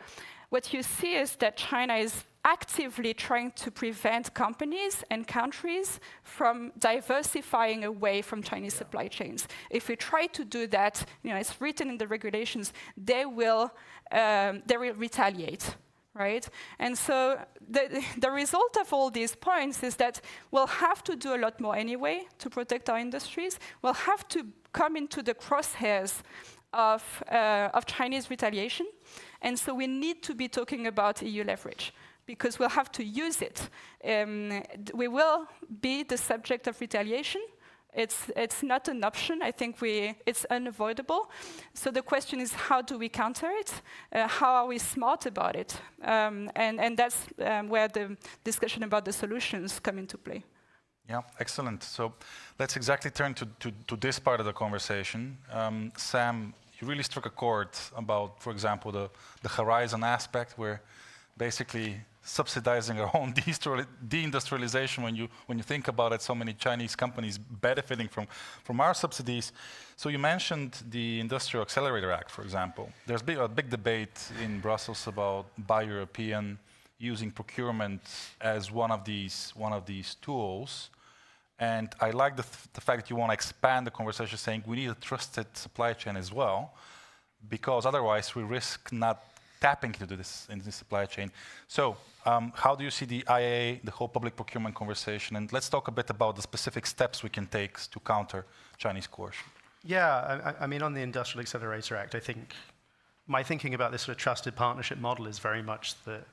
what you see is that China is actively trying to prevent companies and countries from diversifying away from Chinese supply chains. If we try to do that, it's written in the regulations, they will retaliate. Right? And so the result of all these points is that we'll have to do a lot more anyway to protect our industries. We'll have to come into the crosshairs of Chinese retaliation. And so we need to be talking about EU leverage because we'll have to use it. We will be the subject of retaliation. It's not an option. I think it's unavoidable. So the question is, how do we counter it? How are we smart about it? And that's where the discussion about the solutions come into play. Yeah, excellent. So let's exactly turn to this part of the conversation. Sam, you really struck a chord about, for example, the horizon aspect, where basically subsidizing our own deindustrialization. When you think about it, so many Chinese companies benefiting from our subsidies. So you mentioned the Industrial Accelerator Act, for example. There's a big debate in Brussels about Buy European, using procurement as one of these tools. And I like the fact that you want to expand the conversation, saying we need a trusted supply chain as well, because otherwise we risk not tapping into this supply chain. So how do you see the IAA, the whole public procurement conversation? And let's talk a bit about the specific steps we can take to counter Chinese coercion. Yeah, I mean, on the Industrial Accelerator Act, I think my thinking about this sort of trusted partnership model is very much that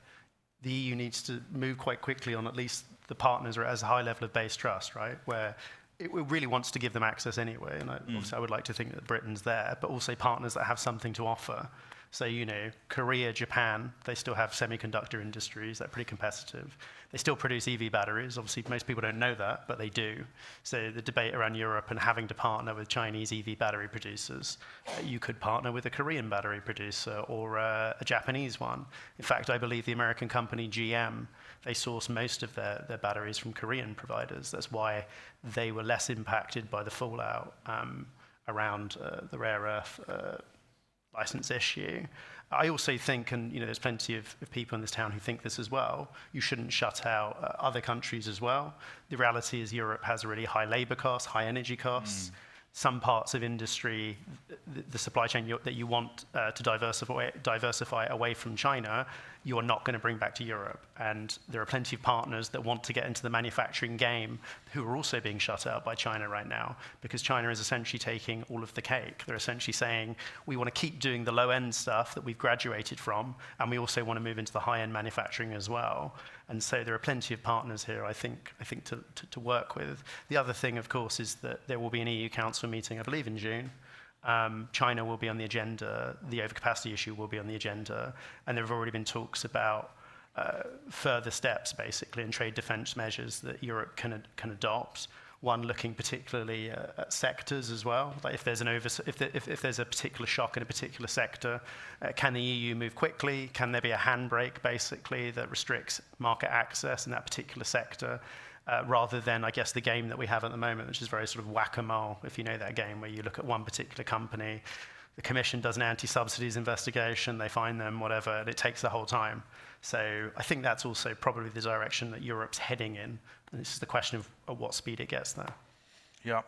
the EU needs to move quite quickly on at least the partners are at a high level of base trust, right? Where it really wants to give them access anyway. And obviously I would like to think that Britain's there, but also partners that have something to offer. So, Korea, Japan, they still have semiconductor industries. They're pretty competitive. They still produce EV batteries. Obviously, most people don't know that, but they do. So the debate around Europe and having to partner with Chinese EV battery producers, you could partner with a Korean battery producer or a Japanese one. In fact, I believe the American company GM, they source most of their batteries from Korean providers. That's why they were less impacted by the fallout around the rare earth license issue. I also think, and there's plenty of people in this town who think this as well, you shouldn't shut out other countries as well. The reality is Europe has really high labor costs, high energy costs. Some parts of industry, the supply chain that you want to diversify away from China, you are not going to bring back to Europe. And there are plenty of partners that want to get into the manufacturing game who are also being shut out by China right now, because China is essentially taking all of the cake. They're essentially saying, we want to keep doing the low-end stuff that we've graduated from, and we also want to move into the high-end manufacturing as well. And so there are plenty of partners here, I think to work with. The other thing, of course, is that there will be an EU Council meeting, I believe, in June. China will be on the agenda, the overcapacity issue will be on the agenda, and there have already been talks about further steps, basically, and trade defense measures that Europe can adopt. One looking particularly at sectors as well. Like if there's a particular shock in a particular sector, can the EU move quickly? Can there be a handbrake, basically, that restricts market access in that particular sector? Rather than, I guess, the game that we have at the moment, which is very sort of whack-a-mole, if you know that game, where you look at one particular company, the Commission does an anti-subsidies investigation, they find them, whatever, and it takes the whole time. So I think that's also probably the direction that Europe's heading in. And this is the question of at what speed it gets there. Yeah.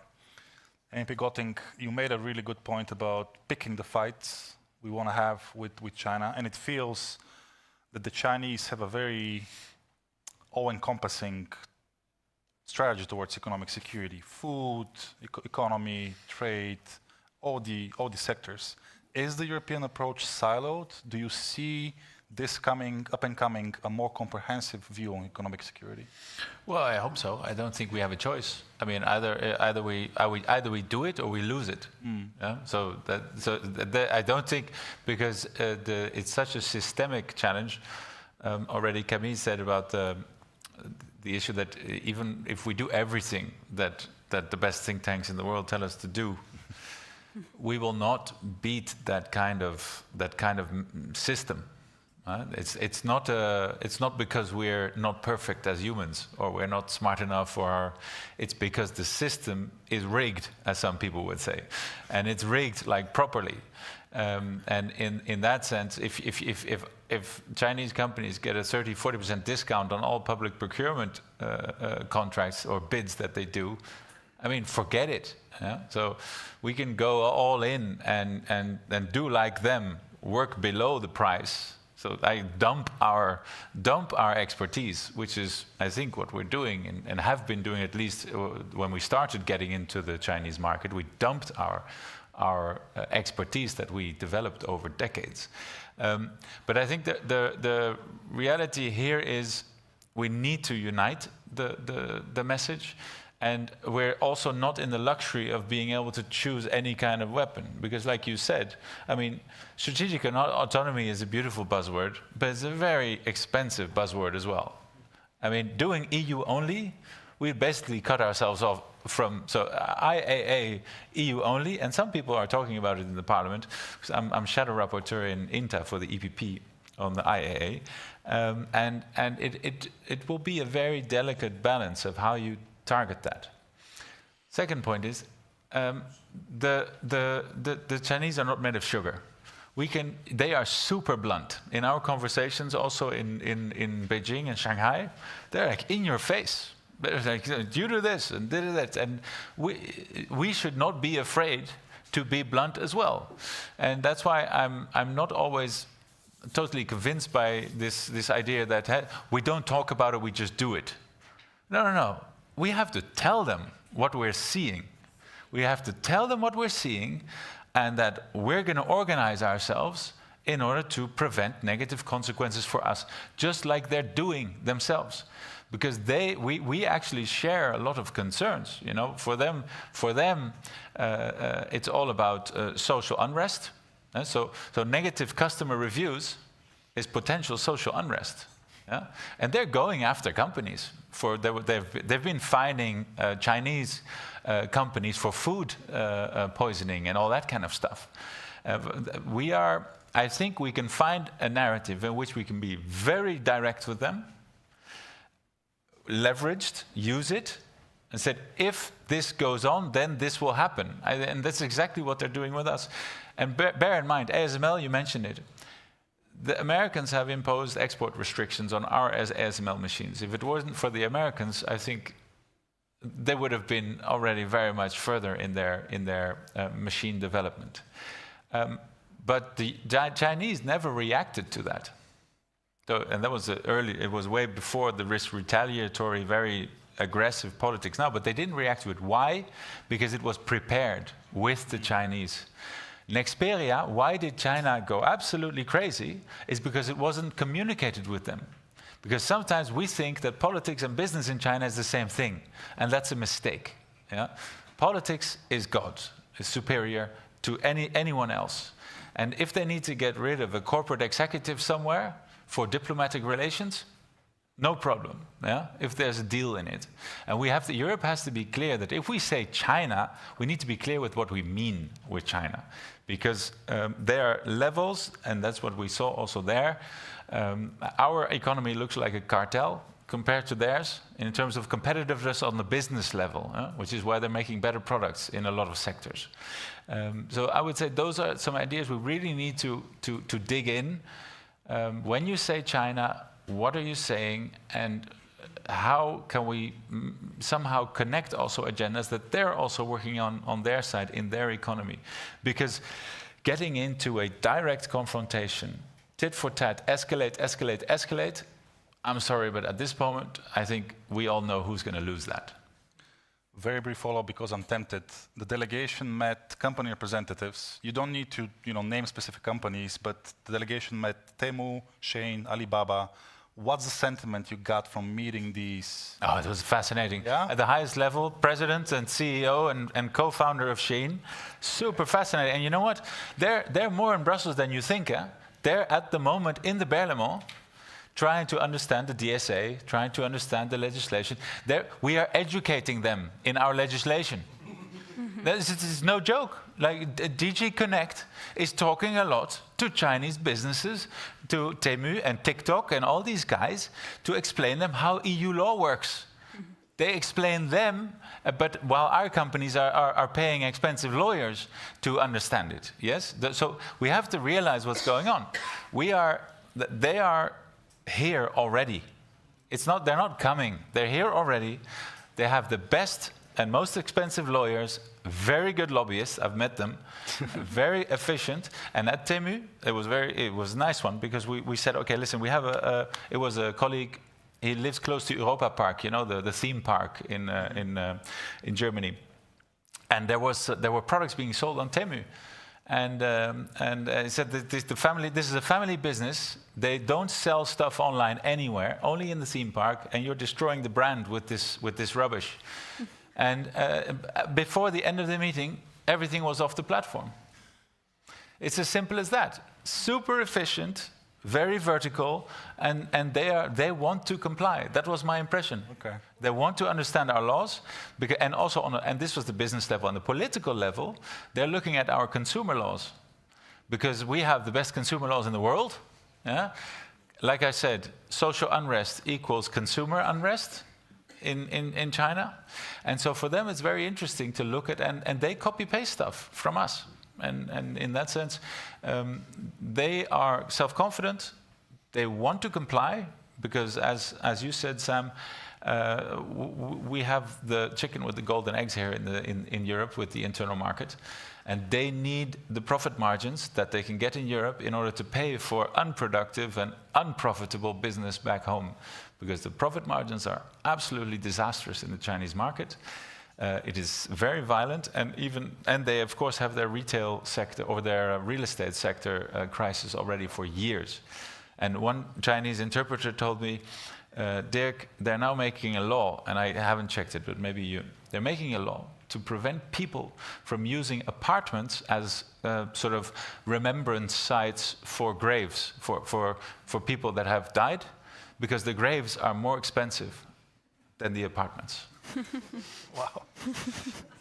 MP Gotting, you made a really good point about picking the fights we want to have with China, and it feels that the Chinese have a very all-encompassing strategy towards economic security, food, economy, trade, all the sectors. Is the European approach siloed? Do you see this coming, up and coming, a more comprehensive view on economic security? Well, I hope so. I don't think we have a choice. I mean, either we do it or we lose it. Yeah? So I don't think, because it's such a systemic challenge. Already Camille said about the issue that even if we do everything that the best think tanks in the world tell us to do, we will not beat that kind of system. It's not because we're not perfect as humans or we're not smart enough, it's because the system is rigged, as some people would say, and it's rigged like properly. And in that sense, if Chinese companies get a 30-40% discount on all public procurement contracts or bids that they do, I mean, forget it. Yeah? So we can go all in and do like them, work below the price. So I dump our expertise, which is, I think, what we're doing and have been doing, at least when we started getting into the Chinese market. We dumped our expertise that we developed over decades. But I think the reality here is we need to unite the message. And we're also not in the luxury of being able to choose any kind of weapon. Because like you said, I mean, strategic autonomy is a beautiful buzzword, but it's a very expensive buzzword as well. I mean, doing EU only, we basically cut ourselves off from, so IAA, EU only, and some people are talking about it in the parliament. I'm shadow rapporteur in INTA for the EPP on the IAA. And it will be a very delicate balance of how you target that. Second point is, the Chinese are not made of sugar. They are super blunt. In our conversations also in Beijing and Shanghai, they're like in your face. They're like, you do this and did that. And we should not be afraid to be blunt as well. And that's why I'm not always totally convinced by this idea that we don't talk about it, we just do it. No. We have to tell them what we're seeing. We have to tell them what we're seeing, and that we're going to organize ourselves in order to prevent negative consequences for us, just like they're doing themselves. Because we actually share a lot of concerns. You know, for them, it's all about social unrest. So negative customer reviews is potential social unrest. Yeah? And they're going after companies. They've been fining Chinese companies for food poisoning and all that kind of stuff. I think we can find a narrative in which we can be very direct with them, leveraged, use it, and said, if this goes on, then this will happen. And that's exactly what they're doing with us. And bear in mind, ASML, you mentioned it. The Americans have imposed export restrictions on our ASML machines. If it wasn't for the Americans, I think they would have been already very much further in their machine development. But the Chinese never reacted to that. And that was it was way before the retaliatory, very aggressive politics now, but they didn't react to it. Why? Because it was prepared with the Chinese. Nexperia, why did China go absolutely crazy? Is because it wasn't communicated with them. Because sometimes we think that politics and business in China is the same thing, and that's a mistake. Yeah? Politics is God, is superior to anyone else. And if they need to get rid of a corporate executive somewhere for diplomatic relations, no problem, yeah? If there's a deal in it. And Europe has to be clear that if we say China, we need to be clear with what we mean with China. Because there are levels, and that's what we saw also there. Our economy looks like a cartel compared to theirs in terms of competitiveness on the business level, which is why they're making better products in a lot of sectors. So I would say those are some ideas we really need to dig in. When you say China, what are you saying, and how can we somehow connect also agendas that they're also working on their side in their economy? Because getting into a direct confrontation, tit for tat, escalate, I'm sorry, but at this moment, I think we all know who's going to lose that. Very brief follow-up, because I'm tempted. The delegation met company representatives. You don't need to, name specific companies, but the delegation met Temu, Shein, Alibaba. What's the sentiment you got from meeting these? Oh, it was fascinating. Yeah? At the highest level, president and CEO and co-founder of Shein. Super fascinating. And you know what? They're more in Brussels than you think. They're at the moment in the Berlaymont, trying to understand the DSA, trying to understand the legislation. We are educating them in our legislation. This is no joke. Like DG Connect is talking a lot to Chinese businesses, to Temu and TikTok and all these guys, to explain them how EU law works. They explain them, but while our companies are paying expensive lawyers to understand it. Yes, so we have to realize what's going on. They are here already. They're not coming. They're here already. They have the best and most expensive lawyers, very good lobbyists. I've met them, very efficient. And at Temu, it was a nice one, because we said, okay, listen, we have it was a colleague. He lives close to Europa Park, the theme park in Germany. And there were products being sold on Temu. And he said that this is a family business. They don't sell stuff online anywhere, only in the theme park, and you're destroying the brand with this rubbish. And before the end of the meeting, everything was off the platform. It's as simple as that. Super efficient, very vertical, and they want to comply. That was my impression. Okay. They want to understand our laws, and also and this was the business level. On the political level, they're looking at our consumer laws, because we have the best consumer laws in the world. Yeah? Like I said, social unrest equals consumer unrest in China, and so for them it's very interesting to look at, and they copy-paste stuff from us. And in that sense, they are self-confident. They want to comply because, as you said, Sam, we have the chicken with the golden eggs here in Europe with the internal market, and they need the profit margins that they can get in Europe in order to pay for unproductive and unprofitable business back home, because the profit margins are absolutely disastrous in the Chinese market. It is very violent, and they of course have their retail sector or their real estate sector crisis already for years. And one Chinese interpreter told me, Dirk, they're now making a law, and I haven't checked it, but maybe they're making a law to prevent people from using apartments as sort of remembrance sites for graves, for people that have died, because the graves are more expensive than the apartments. Wow.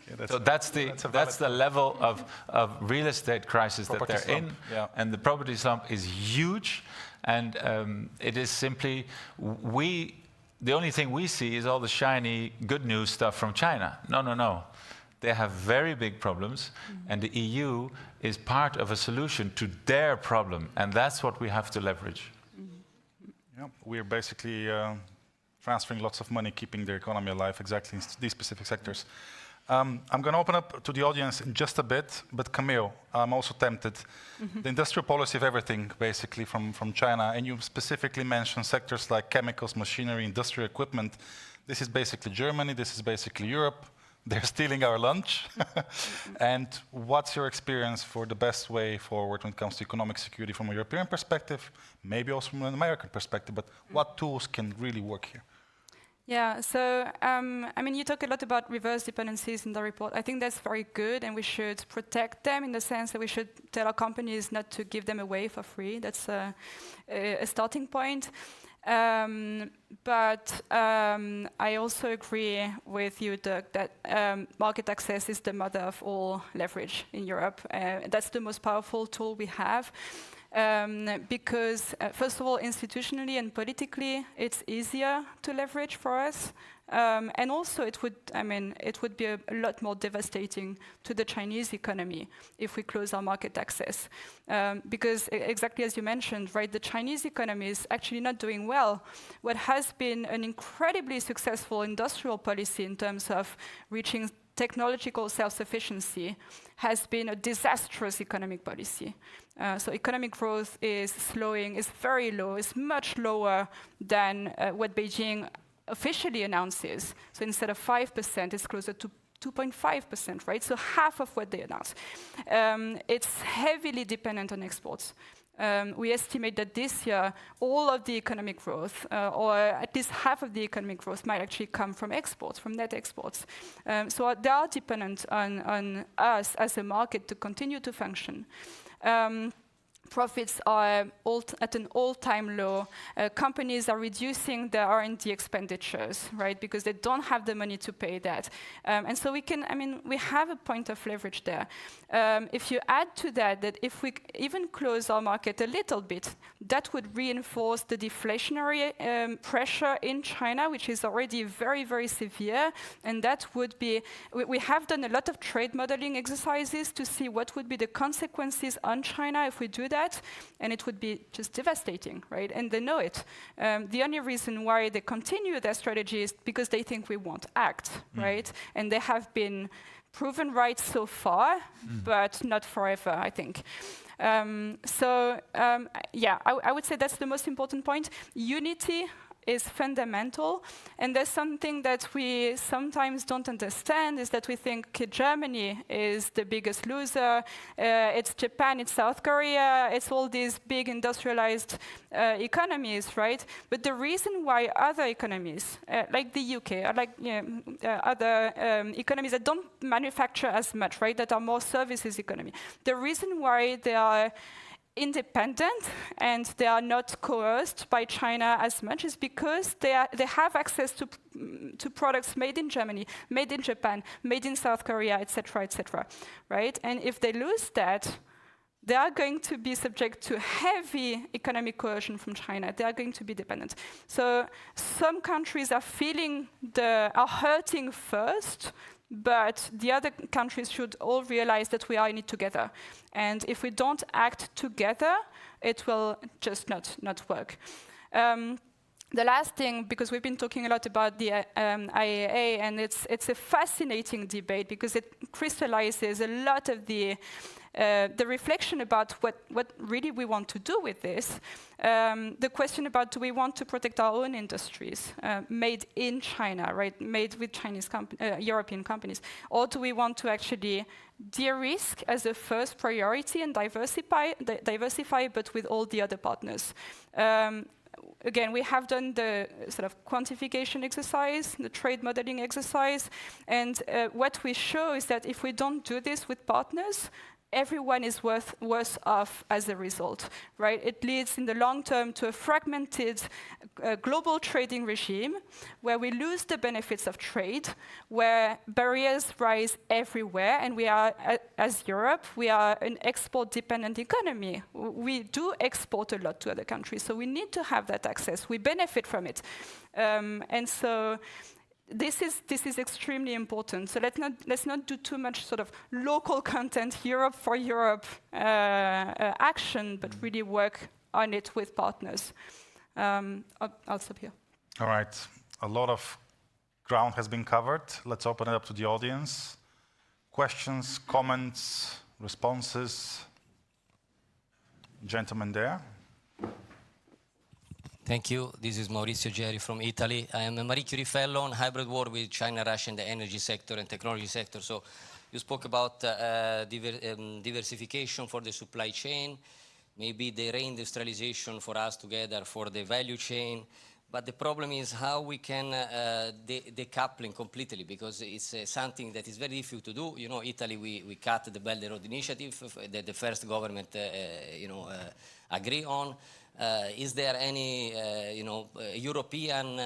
Yeah, so that's the level of real estate crisis that they're slump. in, Yeah. and the property slump is huge, and it is simply the only thing we see is all the shiny good news stuff from China. No. They have very big problems, and the EU is part of a solution to their problem, and that's what we have to leverage. Yeah, we're basically transferring lots of money, keeping the economy alive, exactly in these specific sectors. I'm going to open up to the audience in just a bit, but Camille, I'm also tempted. The industrial policy of everything, basically, from China, and you specifically mentioned sectors like chemicals, machinery, industrial equipment. This is basically Germany, this is basically Europe. They're stealing our lunch. And what's your experience for the best way forward when it comes to economic security from a European perspective, maybe also from an American perspective, but what tools can really work here? Yeah, so I mean, you talk a lot about reverse dependencies in the report. I think that's very good, and we should protect them in the sense that we should tell our companies not to give them away for free. That's a starting point. But I also agree with you, Dirk, that market access is the mother of all leverage in Europe. That's the most powerful tool we have. Because, first of all, institutionally and politically, it's easier to leverage for us. And also, it would be a lot more devastating to the Chinese economy if we close our market access. Because exactly as you mentioned, right, the Chinese economy is actually not doing well. What has been an incredibly successful industrial policy in terms of reaching technological self-sufficiency has been a disastrous economic policy. So economic growth is slowing, is very low, is much lower than what Beijing officially announces. So instead of 5%, it's closer to 2.5%, right? So half of what they announce. It's heavily dependent on exports. We estimate that this year, all of the economic growth, or at least half of the economic growth, might actually come from exports, from net exports. So they are dependent on us as a market to continue to function. Profits are at an all-time low. Companies are reducing their R&D expenditures, right, because they don't have the money to pay that. And so we have a point of leverage there. If you add to that if we even close our market a little bit, that would reinforce the deflationary pressure in China, which is already very, very severe. And that would be, we have done a lot of trade modeling exercises to see what would be the consequences on China if we do that. And it would be just devastating, right? And they know it. The only reason why they continue their strategy is because they think we won't act, right? And they have been proven right so far, but not forever, I think. Yeah, I would say that's the most important point. Unity is fundamental, and there's something that we sometimes don't understand, is that we think Germany is the biggest loser, it's Japan, it's South Korea, it's all these big industrialized economies, right? But the reason why other economies, like the UK, or like other economies that don't manufacture as much, right, that are more services economy, the reason why they are independent and they are not coerced by China as much is because they have access to products made in Germany, made in Japan, made in South Korea, etc., right? And if they lose that, they are going to be subject to heavy economic coercion from China. They are going to be dependent. So some countries are hurting first, but the other countries should all realize that we are in it together. And if we don't act together, it will just not work. The last thing, because we've been talking a lot about the IAA, and it's a fascinating debate because it crystallizes a lot of the the reflection about what really we want to do with this, the question about do we want to protect our own industries made in China, right, made with Chinese European companies, or do we want to actually de-risk as a first priority and diversify, but with all the other partners. Again, we have done the sort of quantification exercise, the trade modeling exercise, and what we show is that if we don't do this with partners, everyone is worse off as a result, right? It leads in the long term to a fragmented global trading regime where we lose the benefits of trade, where barriers rise everywhere, and we are, as Europe, we are an export-dependent economy. We do export a lot to other countries, so we need to have that access. We benefit from it. And so this is extremely important. So let's not do too much sort of local content, Europe for Europe action, but really work on it with partners. I'll stop here. All right. A lot of ground has been covered. Let's open it up to the audience. Questions, comments, responses. Gentleman there. Thank you. This is Maurizio Geri from Italy. I am a Marie Curie Fellow on hybrid war with China, Russia in the energy sector and technology sector. So you spoke about diversification for the supply chain, maybe the reindustrialization for us together for the value chain. But the problem is how we can decoupling completely, because it's something that is very difficult to do. You know, Italy, we cut the Belt and Road Initiative that the first government, agree on. Is there any, European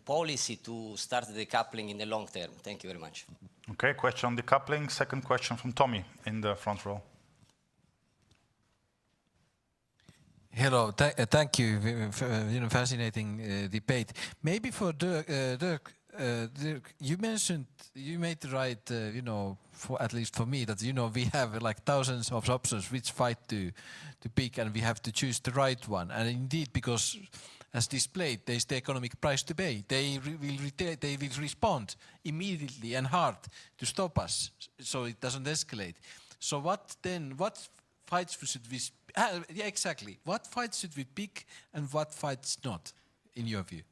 policy to start the decoupling in the long term? Thank you very much. Okay, question on decoupling. Second question from Tommy in the front row. Hello, thank you. Fascinating debate. Maybe for Dirk, you mentioned, you made the right, for at least for me, that we have like thousands of options which fight to pick, and we have to choose the right one. And indeed, because as displayed, there is the economic price to pay. They will respond immediately and hard to stop us, so it doesn't escalate. So what fights should we? Yeah, exactly. What fights should we pick and what fights not, in your view?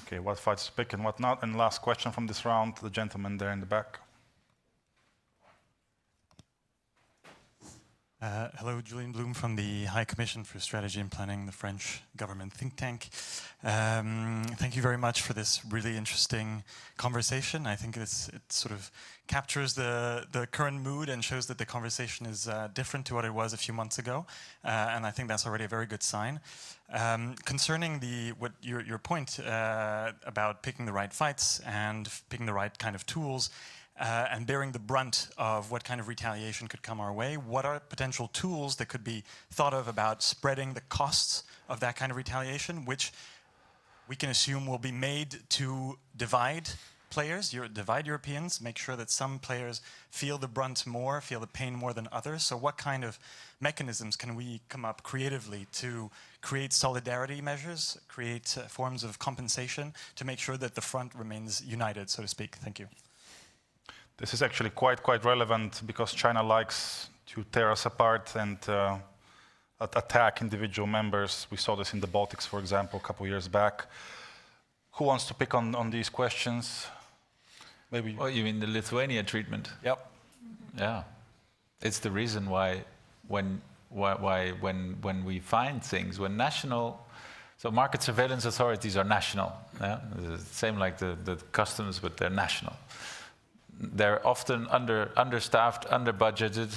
Okay, what fights to pick and what not? And last question from this round, the gentleman there in the back. Hello, Julian Bloom from the High Commission for Strategy and Planning, the French government think tank. Thank you very much for this really interesting conversation. I think it sort of captures the current mood and shows that the conversation is different to what it was a few months ago. And I think that's already a very good sign. Concerning your point about picking the right fights and picking the right kind of tools, and bearing the brunt of what kind of retaliation could come our way. What are potential tools that could be thought of about spreading the costs of that kind of retaliation, which we can assume will be made to divide players, divide Europeans, make sure that some players feel the brunt more, feel the pain more than others. So what kind of mechanisms can we come up creatively to create solidarity measures, create forms of compensation to make sure that the front remains united, so to speak? Thank you. This is actually quite relevant because China likes to tear us apart and attack individual members. We saw this in the Baltics, for example, a couple of years back. Who wants to pick on these questions? Maybe. Oh, you mean the Lithuania treatment? Yep. Yeah, it's the reason why when we find things, when so market surveillance authorities are national. Yeah? Same like the customs, but they're national. They're often understaffed, under-budgeted,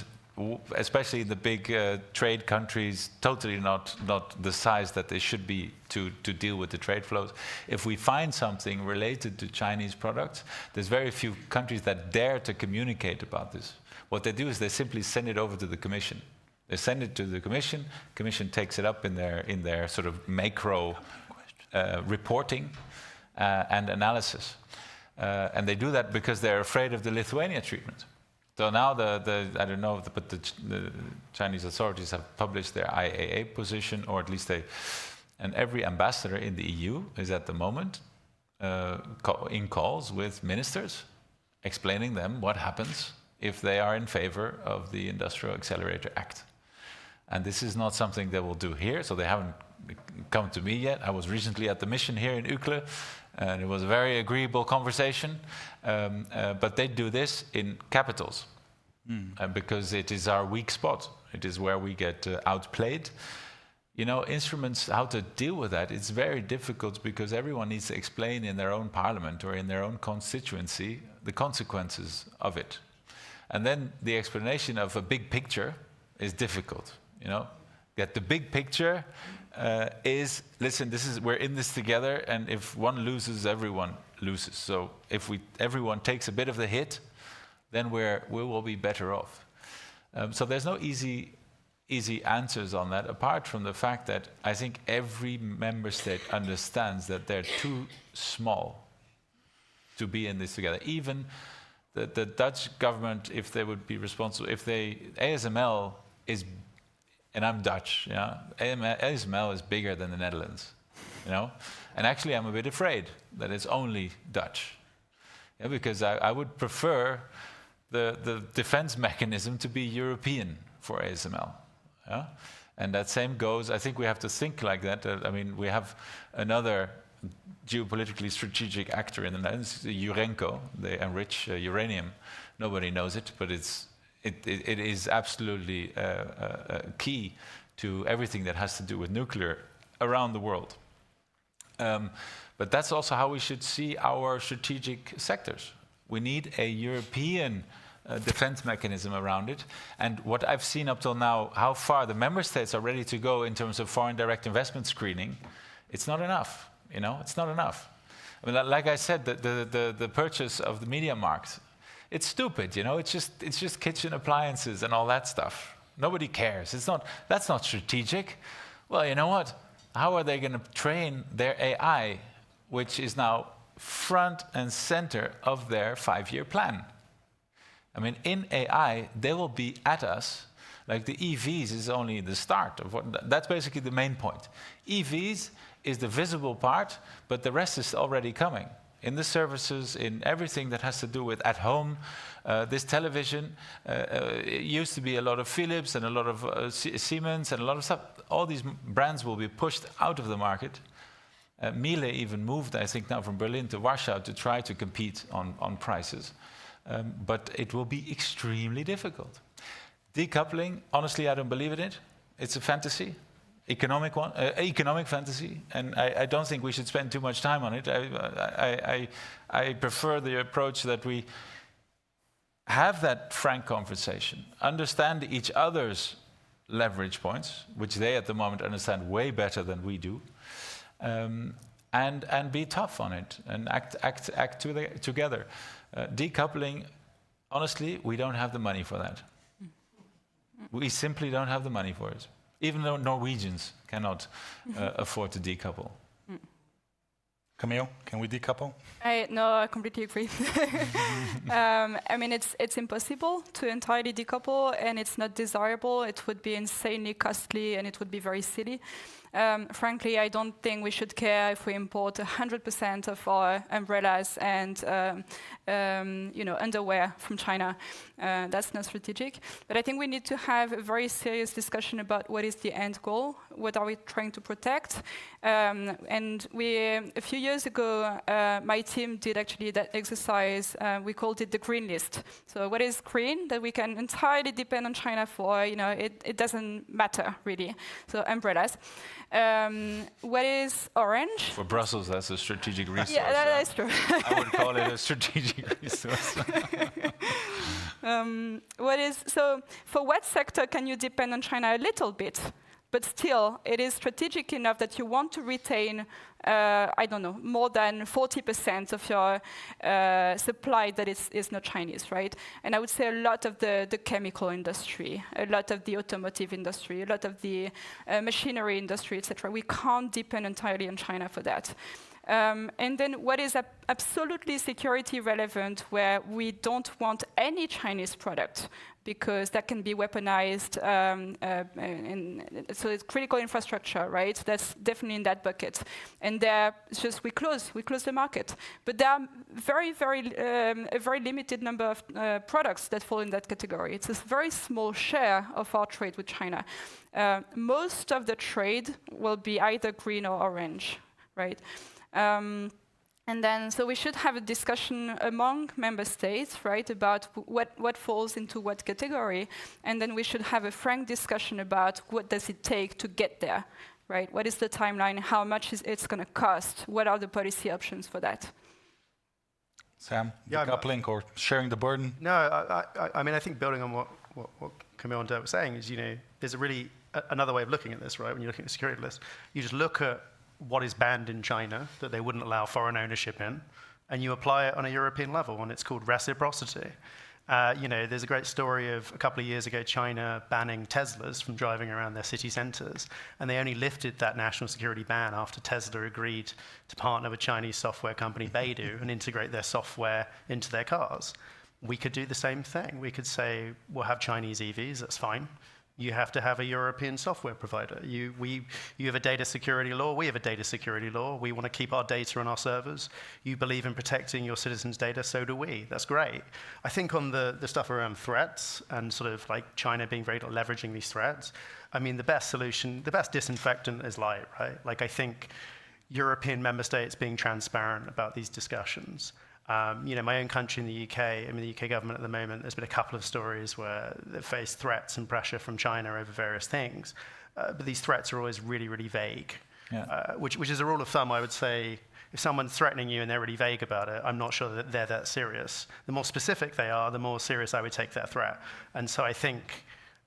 especially in the big trade countries, totally not the size that they should be to deal with the trade flows. If we find something related to Chinese products, there's very few countries that dare to communicate about this. What they do is they simply send it over to the Commission. They send it to the Commission. Commission takes it up in their sort of macro reporting and analysis. And they do that because they're afraid of the Lithuania treatment. So now I don't know, but the Chinese authorities have published their IAA position, or at least and every ambassador in the EU is at the moment in calls with ministers, explaining them what happens if they are in favor of the Industrial Accelerator Act. And this is not something they will do here, so they haven't come to me yet. I was recently at the mission here in Ukle, and it was a very agreeable conversation. But they do this in capitals, because it is our weak spot. It is where we get outplayed. You know, instruments, how to deal with that, it's very difficult because everyone needs to explain in their own parliament or in their own constituency the consequences of it. And then the explanation of a big picture is difficult, you know. Get the big picture is, listen, we're in this together, and if one loses, everyone loses. So if everyone takes a bit of the hit, then we will be better off. So there's no easy answers on that, apart from the fact that I think every member state understands that they're too small to be in this together. Even the Dutch government, if they would be responsible, ASML is, and I'm Dutch, yeah, ASML is bigger than the Netherlands, you know? And actually I'm a bit afraid that it's only Dutch, yeah, because I would prefer the defense mechanism to be European for ASML. Yeah? And that same goes, I think we have to think like that. I mean, we have another geopolitically strategic actor in the Netherlands, Urenco. They enrich uranium. Nobody knows it, but it is absolutely key to everything that has to do with nuclear around the world. But that's also how we should see our strategic sectors. We need a European defense mechanism around it. And what I've seen up till now, how far the member states are ready to go in terms of foreign direct investment screening, it's not enough. You know, it's not enough. I mean, like I said, the purchase of the MediaMarkt, it's stupid. You know, it's just kitchen appliances and all that stuff. Nobody cares. That's not strategic. Well, you know what? How are they going to train their AI, which is now front and center of their 5-year plan? I mean, in AI, they will be at us. Like the EVs is only the start of what. That's basically the main point. EVs is the visible part, but the rest is already coming. In the services, in everything that has to do with at home, this television, it used to be a lot of Philips and a lot of Siemens and a lot of stuff. All these brands will be pushed out of the market. Miele even moved, I think, now from Berlin to Warsaw to try to compete on prices. But it will be extremely difficult. Decoupling, honestly, I don't believe in it. It's a fantasy, economic fantasy, and I don't think we should spend too much time on it. I prefer the approach that we have that frank conversation, understand each other's leverage points, which they at the moment understand way better than we do, and be tough on it and act together. Decoupling, honestly, we don't have the money for that. We simply don't have the money for it. Even though Norwegians cannot afford to decouple. Camille, can we decouple? No, I completely agree. I mean, it's impossible to entirely decouple, and it's not desirable. It would be insanely costly, and it would be very silly. Frankly, I don't think we should care if we import 100% of our umbrellas and underwear from China. That's not strategic. But I think we need to have a very serious discussion about what is the end goal. What are we trying to protect? And a few years ago, my team did actually that exercise. We called it the green list. So what is green that we can entirely depend on China for? You know, it doesn't matter really. So umbrellas. What is orange? For Brussels, that's a strategic resource. Yeah, that's true. I would call it a strategic resource. For what sector can you depend on China? A little bit, but still, it is strategic enough that you want to retain, more than 40% of your supply that is not Chinese, right? And I would say a lot of the chemical industry, a lot of the automotive industry, a lot of the machinery industry, etc. We can't depend entirely on China for that. And then what is absolutely security relevant, where we don't want any Chinese product, because that can be weaponized. So it's critical infrastructure, right? That's definitely in that bucket. And there, it's just we close the market. But there are a very limited number of products that fall in that category. It's a very small share of our trade with China. Most of the trade will be either green or orange, right? And then, so we should have a discussion among member states, right, about what falls into what category, and then we should have a frank discussion about what does it take to get there, right? What is the timeline? How much is it's going to cost? What are the policy options for that? Sam, decoupling or sharing the burden? No, I mean, I think building on what Camille and Dirk were saying is, there's another way of looking at this, right? When you're looking at the security list, you just look at what is banned in China that they wouldn't allow foreign ownership in, and you apply it on a European level, and it's called reciprocity. There's a great story of a couple of years ago, China banning Teslas from driving around their city centers, and they only lifted that national security ban after Tesla agreed to partner with Chinese software company Beidou and integrate their software into their cars. We could do the same thing. We could say, we'll have Chinese EVs, that's fine. You have to have a European software provider. You have a data security law, we have a data security law. We want to keep our data on our servers. You believe in protecting your citizens' data, so do we. That's great. I think on the stuff around threats and sort of like China being very leveraging these threats, I mean, the best solution, the best disinfectant is light, right? Like, I think European member states being transparent about these discussions. My own country in the UK, I mean, the UK government at the moment, there's been a couple of stories where they've faced threats and pressure from China over various things. But these threats are always really, really vague, which is a rule of thumb. I would say if someone's threatening you and they're really vague about it, I'm not sure that they're that serious. The more specific they are, the more serious I would take that threat. And so I think,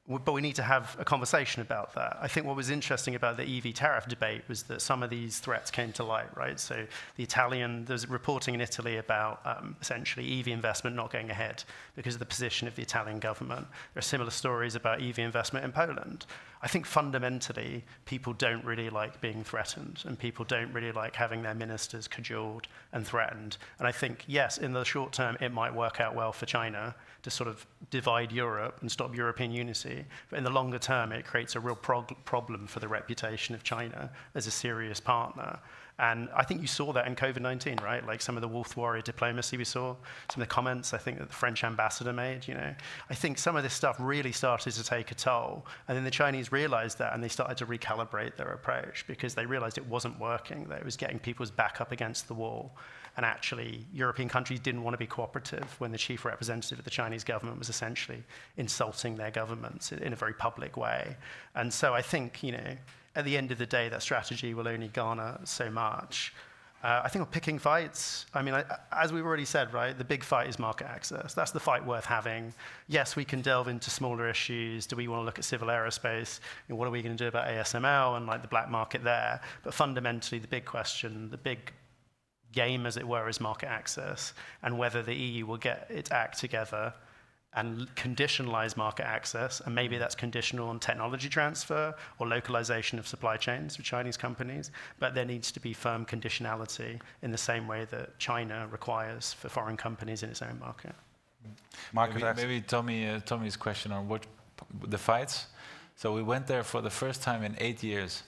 but we need to have a conversation about that. I think what was interesting about the EV tariff debate was that some of these threats came to light, right? So there's reporting in Italy about essentially EV investment not going ahead because of the position of the Italian government. There are similar stories about EV investment in Poland. I think fundamentally, people don't really like being threatened, and people don't really like having their ministers cajoled and threatened. And I think, yes, in the short term, it might work out well for China to sort of divide Europe and stop European unity. But in the longer term, it creates a real problem for the reputation of China as a serious partner. And I think you saw that in COVID-19, right? Like some of the wolf warrior diplomacy we saw, some of the comments I think that the French ambassador made, I think some of this stuff really started to take a toll. And then the Chinese realized that, and they started to recalibrate their approach because they realized it wasn't working, that it was getting people's back up against the wall. And actually, European countries didn't want to be cooperative when the chief representative of the Chinese government was essentially insulting their governments in a very public way. And so I think, at the end of the day, that strategy will only garner so much. I think on picking fights, I mean, as we've already said, right, the big fight is market access. That's the fight worth having. Yes, we can delve into smaller issues. Do we want to look at civil aerospace? What are we going to do about ASML and like the black market there? But fundamentally, the big question, the big game, as it were, is market access, and whether the EU will get its act together and conditionalize market access, and maybe that's conditional on technology transfer or localization of supply chains with Chinese companies, but there needs to be firm conditionality in the same way that China requires for foreign companies in its own market. Maybe Tommy's question on what the fights. So we went there for the first time in 8 years.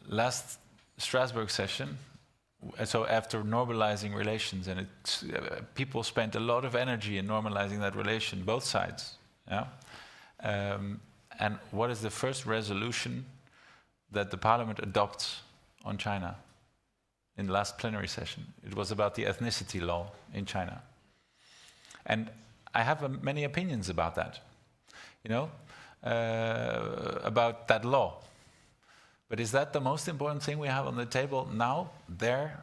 Last Strasbourg session, so after normalizing relations, and people spent a lot of energy in normalizing that relation, both sides. Yeah. And what is the first resolution that the parliament adopts on China in the last plenary session? It was about the ethnicity law in China. And I have many opinions about that, about that law. But is that the most important thing we have on the table now, there?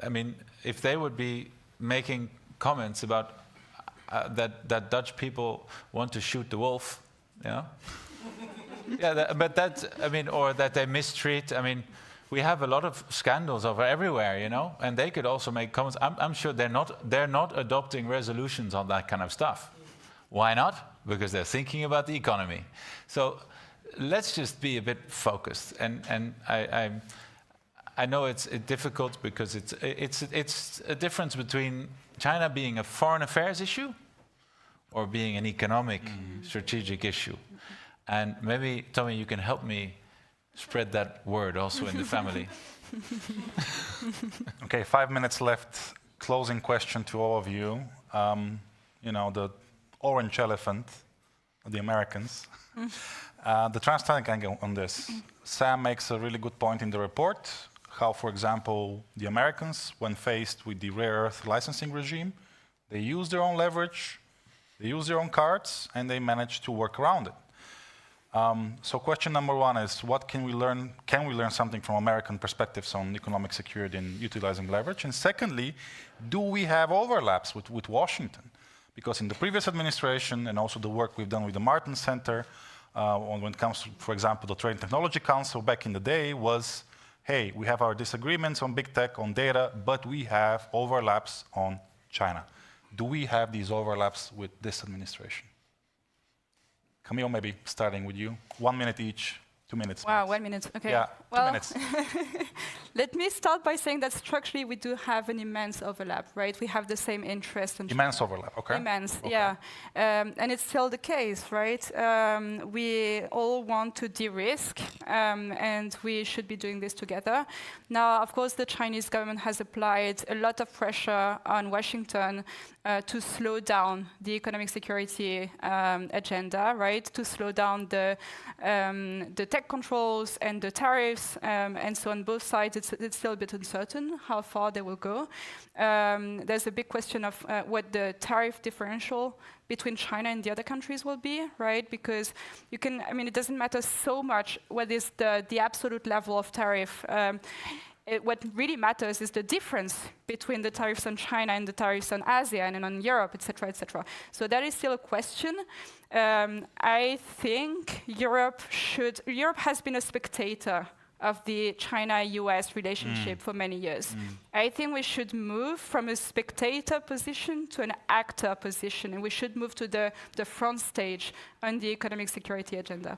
I mean, if they would be making comments about that Dutch people want to shoot the wolf, but or that they mistreat, we have a lot of scandals over everywhere, and they could also make comments. I'm sure they're not adopting resolutions on that kind of stuff. Why not? Because they're thinking about the economy. So let's just be a bit focused. And I know it's difficult because it's a difference between China being a foreign affairs issue or being an economic strategic issue. And maybe, Tommy, you can help me spread that word also in the family. Okay, 5 minutes left. Closing question to all of you. You know, the orange elephant, the Americans. The transatlantic angle on this. Sam makes a really good point in the report, how, for example, the Americans, when faced with the rare earth licensing regime, they use their own leverage, they use their own cards, and they manage to work around it. So question number one is, what can we learn? Can we learn something from American perspectives on economic security and utilizing leverage? And secondly, do we have overlaps with Washington? Because in the previous administration, and also the work we've done with the Martin Center, when it comes to, for example, the Trade and Technology Council back in the day was, hey, we have our disagreements on big tech, on data, but we have overlaps on China. Do we have these overlaps with this administration? Camille, maybe starting with you. 1 minute each, 2 minutes. Wow, max. 1 minute. Okay. Yeah, well, 2 minutes. Let me start by saying that structurally we do have an immense overlap, right? We have the same interest. Immense overlap, okay. Immense, okay. yeah. And it's still the case, right? We all want to de-risk, and we should be doing this together. Now, of course, the Chinese government has applied a lot of pressure on Washington to slow down the economic security agenda, right? To slow down the tech controls and the tariffs, and so on both sides, it's still a bit uncertain how far they will go. There's a big question of what the tariff differential between China and the other countries will be, right? Because you can, I mean, it doesn't matter so much what is the absolute level of tariff. What really matters is the difference between the tariffs on China and the tariffs on ASEAN and on Europe, et cetera, et cetera. So that is still a question. I think Europe has been a spectator of the China-US relationship for many years. I think we should move from a spectator position to an actor position, and we should move to the front stage on the economic security agenda.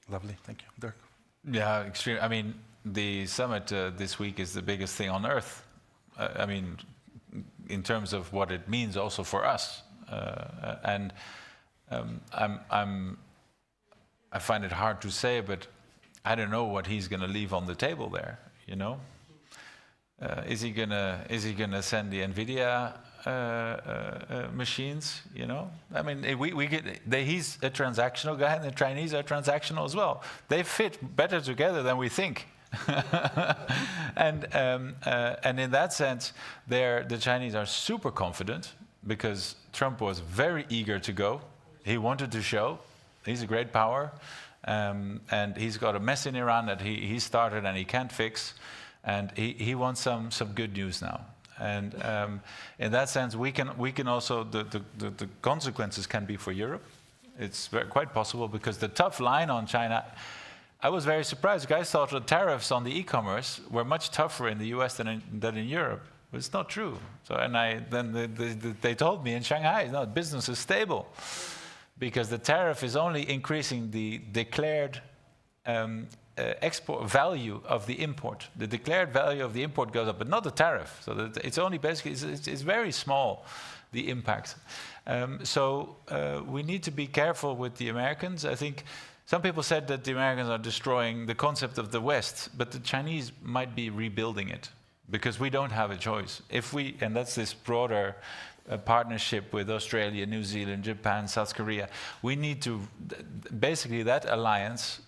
Lovely, thank you. Dirk? Yeah, extreme. I mean, the summit this week is the biggest thing on earth. I mean, in terms of what it means also for us. I find it hard to say, but I don't know what he's going to leave on the table there. You know, is he gonna send the NVIDIA machines? You know, I mean, he's a transactional guy, and the Chinese are transactional as well. They fit better together than we think. And in that sense, the Chinese are super confident because Trump was very eager to go. He wanted to show he's a great power, and he's got a mess in Iran that he started and he can't fix, and he wants some good news now. And in that sense, we can also the consequences can be for Europe. It's quite possible because the tough line on China. I was very surprised. Guys thought the tariffs on the e-commerce were much tougher in the US than in Europe. But it's not true. So, and they told me in Shanghai, no, business is stable, because the tariff is only increasing the declared export value of the import. The declared value of the import goes up, but not the tariff. So it's only basically it's very small, the impact. So we need to be careful with the Americans. I think. Some people said that the Americans are destroying the concept of the West, but the Chinese might be rebuilding it because we don't have a choice. And that's this broader partnership with Australia, New Zealand, Japan, South Korea. We need to, basically that alliance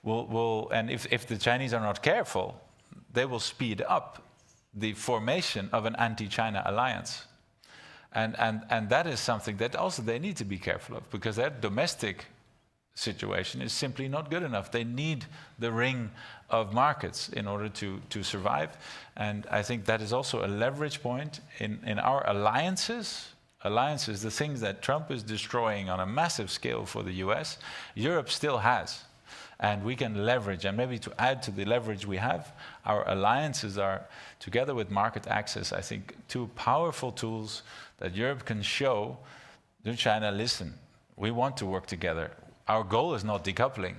will and if the Chinese are not careful, they will speed up the formation of an anti-China alliance. And that is something that also they need to be careful of because their domestic situation is simply not good enough. They need the ring of markets in order to survive. And I think that is also a leverage point in our alliances. Alliances, the things that Trump is destroying on a massive scale for the US, Europe still has. And we can leverage, and maybe to add to the leverage we have, our alliances are, together with market access, I think, two powerful tools that Europe can show to China, listen, we want to work together. Our goal is not decoupling,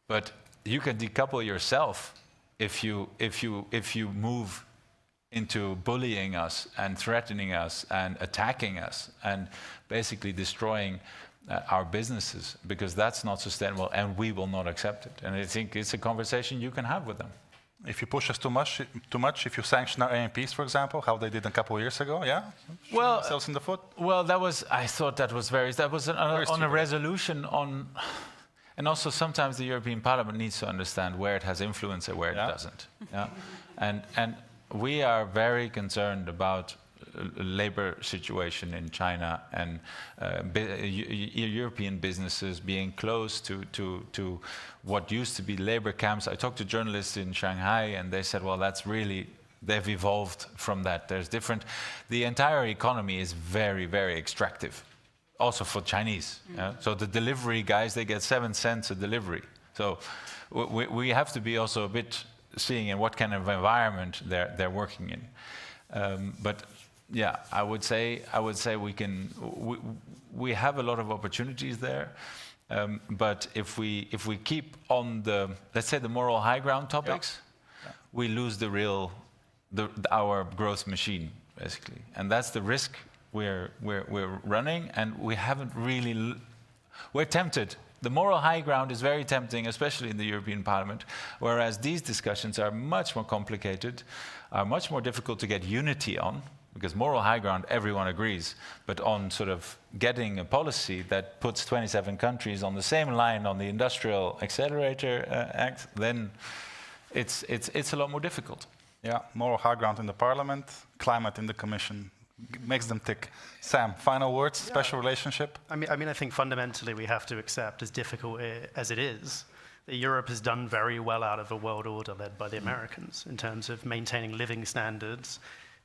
but you can decouple yourself if you move into bullying us and threatening us and attacking us and basically destroying our businesses, because that's not sustainable and we will not accept it. And I think it's a conversation you can have with them. If you push us too much, if you sanction our AMPs, for example, how they did a couple of years ago, yeah? Well, themselves in the foot? Well, I thought that was on a resolution on, and also sometimes the European Parliament needs to understand where it has influence and where it doesn't. Yeah? And we are very concerned about labor situation in China and European businesses being close to what used to be labor camps. I talked to journalists in Shanghai and they said, well, they've evolved from that. There's different, the entire economy is very, very extractive, also for Chinese. Yeah? So the delivery guys, they get 7 cents a delivery. So we have to be also a bit seeing in what kind of environment they're working in. But yeah, I would say we have a lot of opportunities there, but if we keep on the, let's say, the moral high ground topics, we lose our growth machine basically, and that's the risk we're running, and we haven't really. We're tempted. The moral high ground is very tempting, especially in the European Parliament, whereas these discussions are much more complicated, are much more difficult to get unity on. Because moral high ground, everyone agrees, but on sort of getting a policy that puts 27 countries on the same line on the Industrial Accelerator Act, then it's a lot more difficult. Yeah, moral high ground in the Parliament, climate in the Commission, makes them tick. Sam, final words, special relationship? I mean, I think fundamentally we have to accept, as difficult as it is, that Europe has done very well out of a world order led by the Americans in terms of maintaining living standards,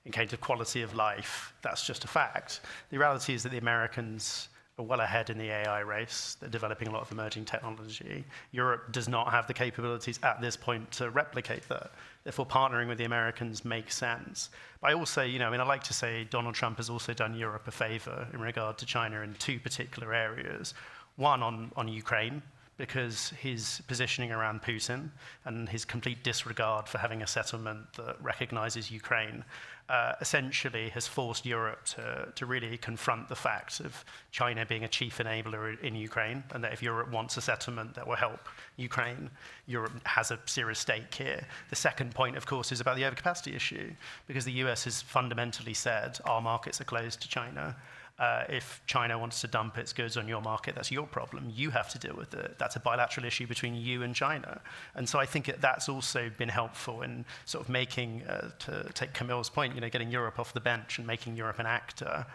in case of quality of life. That's just a fact. The reality is that the Americans are well ahead in the AI race. They're developing a lot of emerging technology. Europe does not have the capabilities at this point to replicate that. Therefore, partnering with the Americans makes sense. But I also, I like to say Donald Trump has also done Europe a favor in regard to China in 2 particular areas. One on Ukraine, because his positioning around Putin and his complete disregard for having a settlement that recognizes Ukraine essentially has forced Europe to really confront the fact of China being a chief enabler in Ukraine, and that if Europe wants a settlement that will help Ukraine, Europe has a serious stake here. The second point, of course, is about the overcapacity issue, because the US has fundamentally said our markets are closed to China. If China wants to dump its goods on your market, that's your problem. You have to deal with it. That's a bilateral issue between you and China. And so I think that's also been helpful in sort of making, to take Camille's point, getting Europe off the bench and making Europe an actor.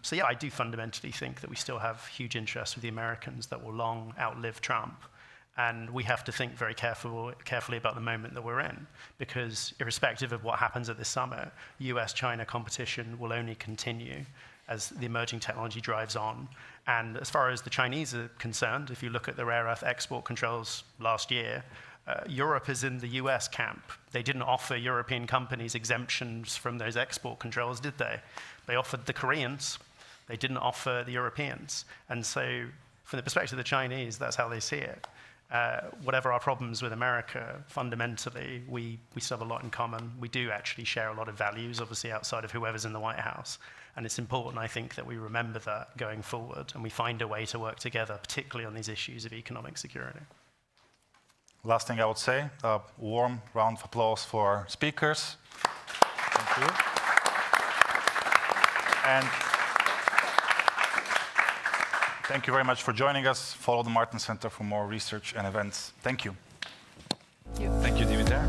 So yeah, I do fundamentally think that we still have huge interests with the Americans that will long outlive Trump. And we have to think very carefully about the moment that we're in, because irrespective of what happens at this summit, US-China competition will only continue as the emerging technology drives on. And as far as the Chinese are concerned, if you look at the rare earth export controls last year, Europe is in the US camp. They didn't offer European companies exemptions from those export controls, did they? They offered the Koreans. They didn't offer the Europeans. And so from the perspective of the Chinese, that's how they see it. Whatever our problems with America, fundamentally, we still have a lot in common. We do actually share a lot of values, obviously, outside of whoever's in the White House. And it's important, I think, that we remember that going forward, and we find a way to work together, particularly on these issues of economic security. Last thing I would say, a warm round of applause for our speakers. Thank you. And thank you very much for joining us. Follow the Martin Center for more research and events. Thank you. Thank you, Dimitar.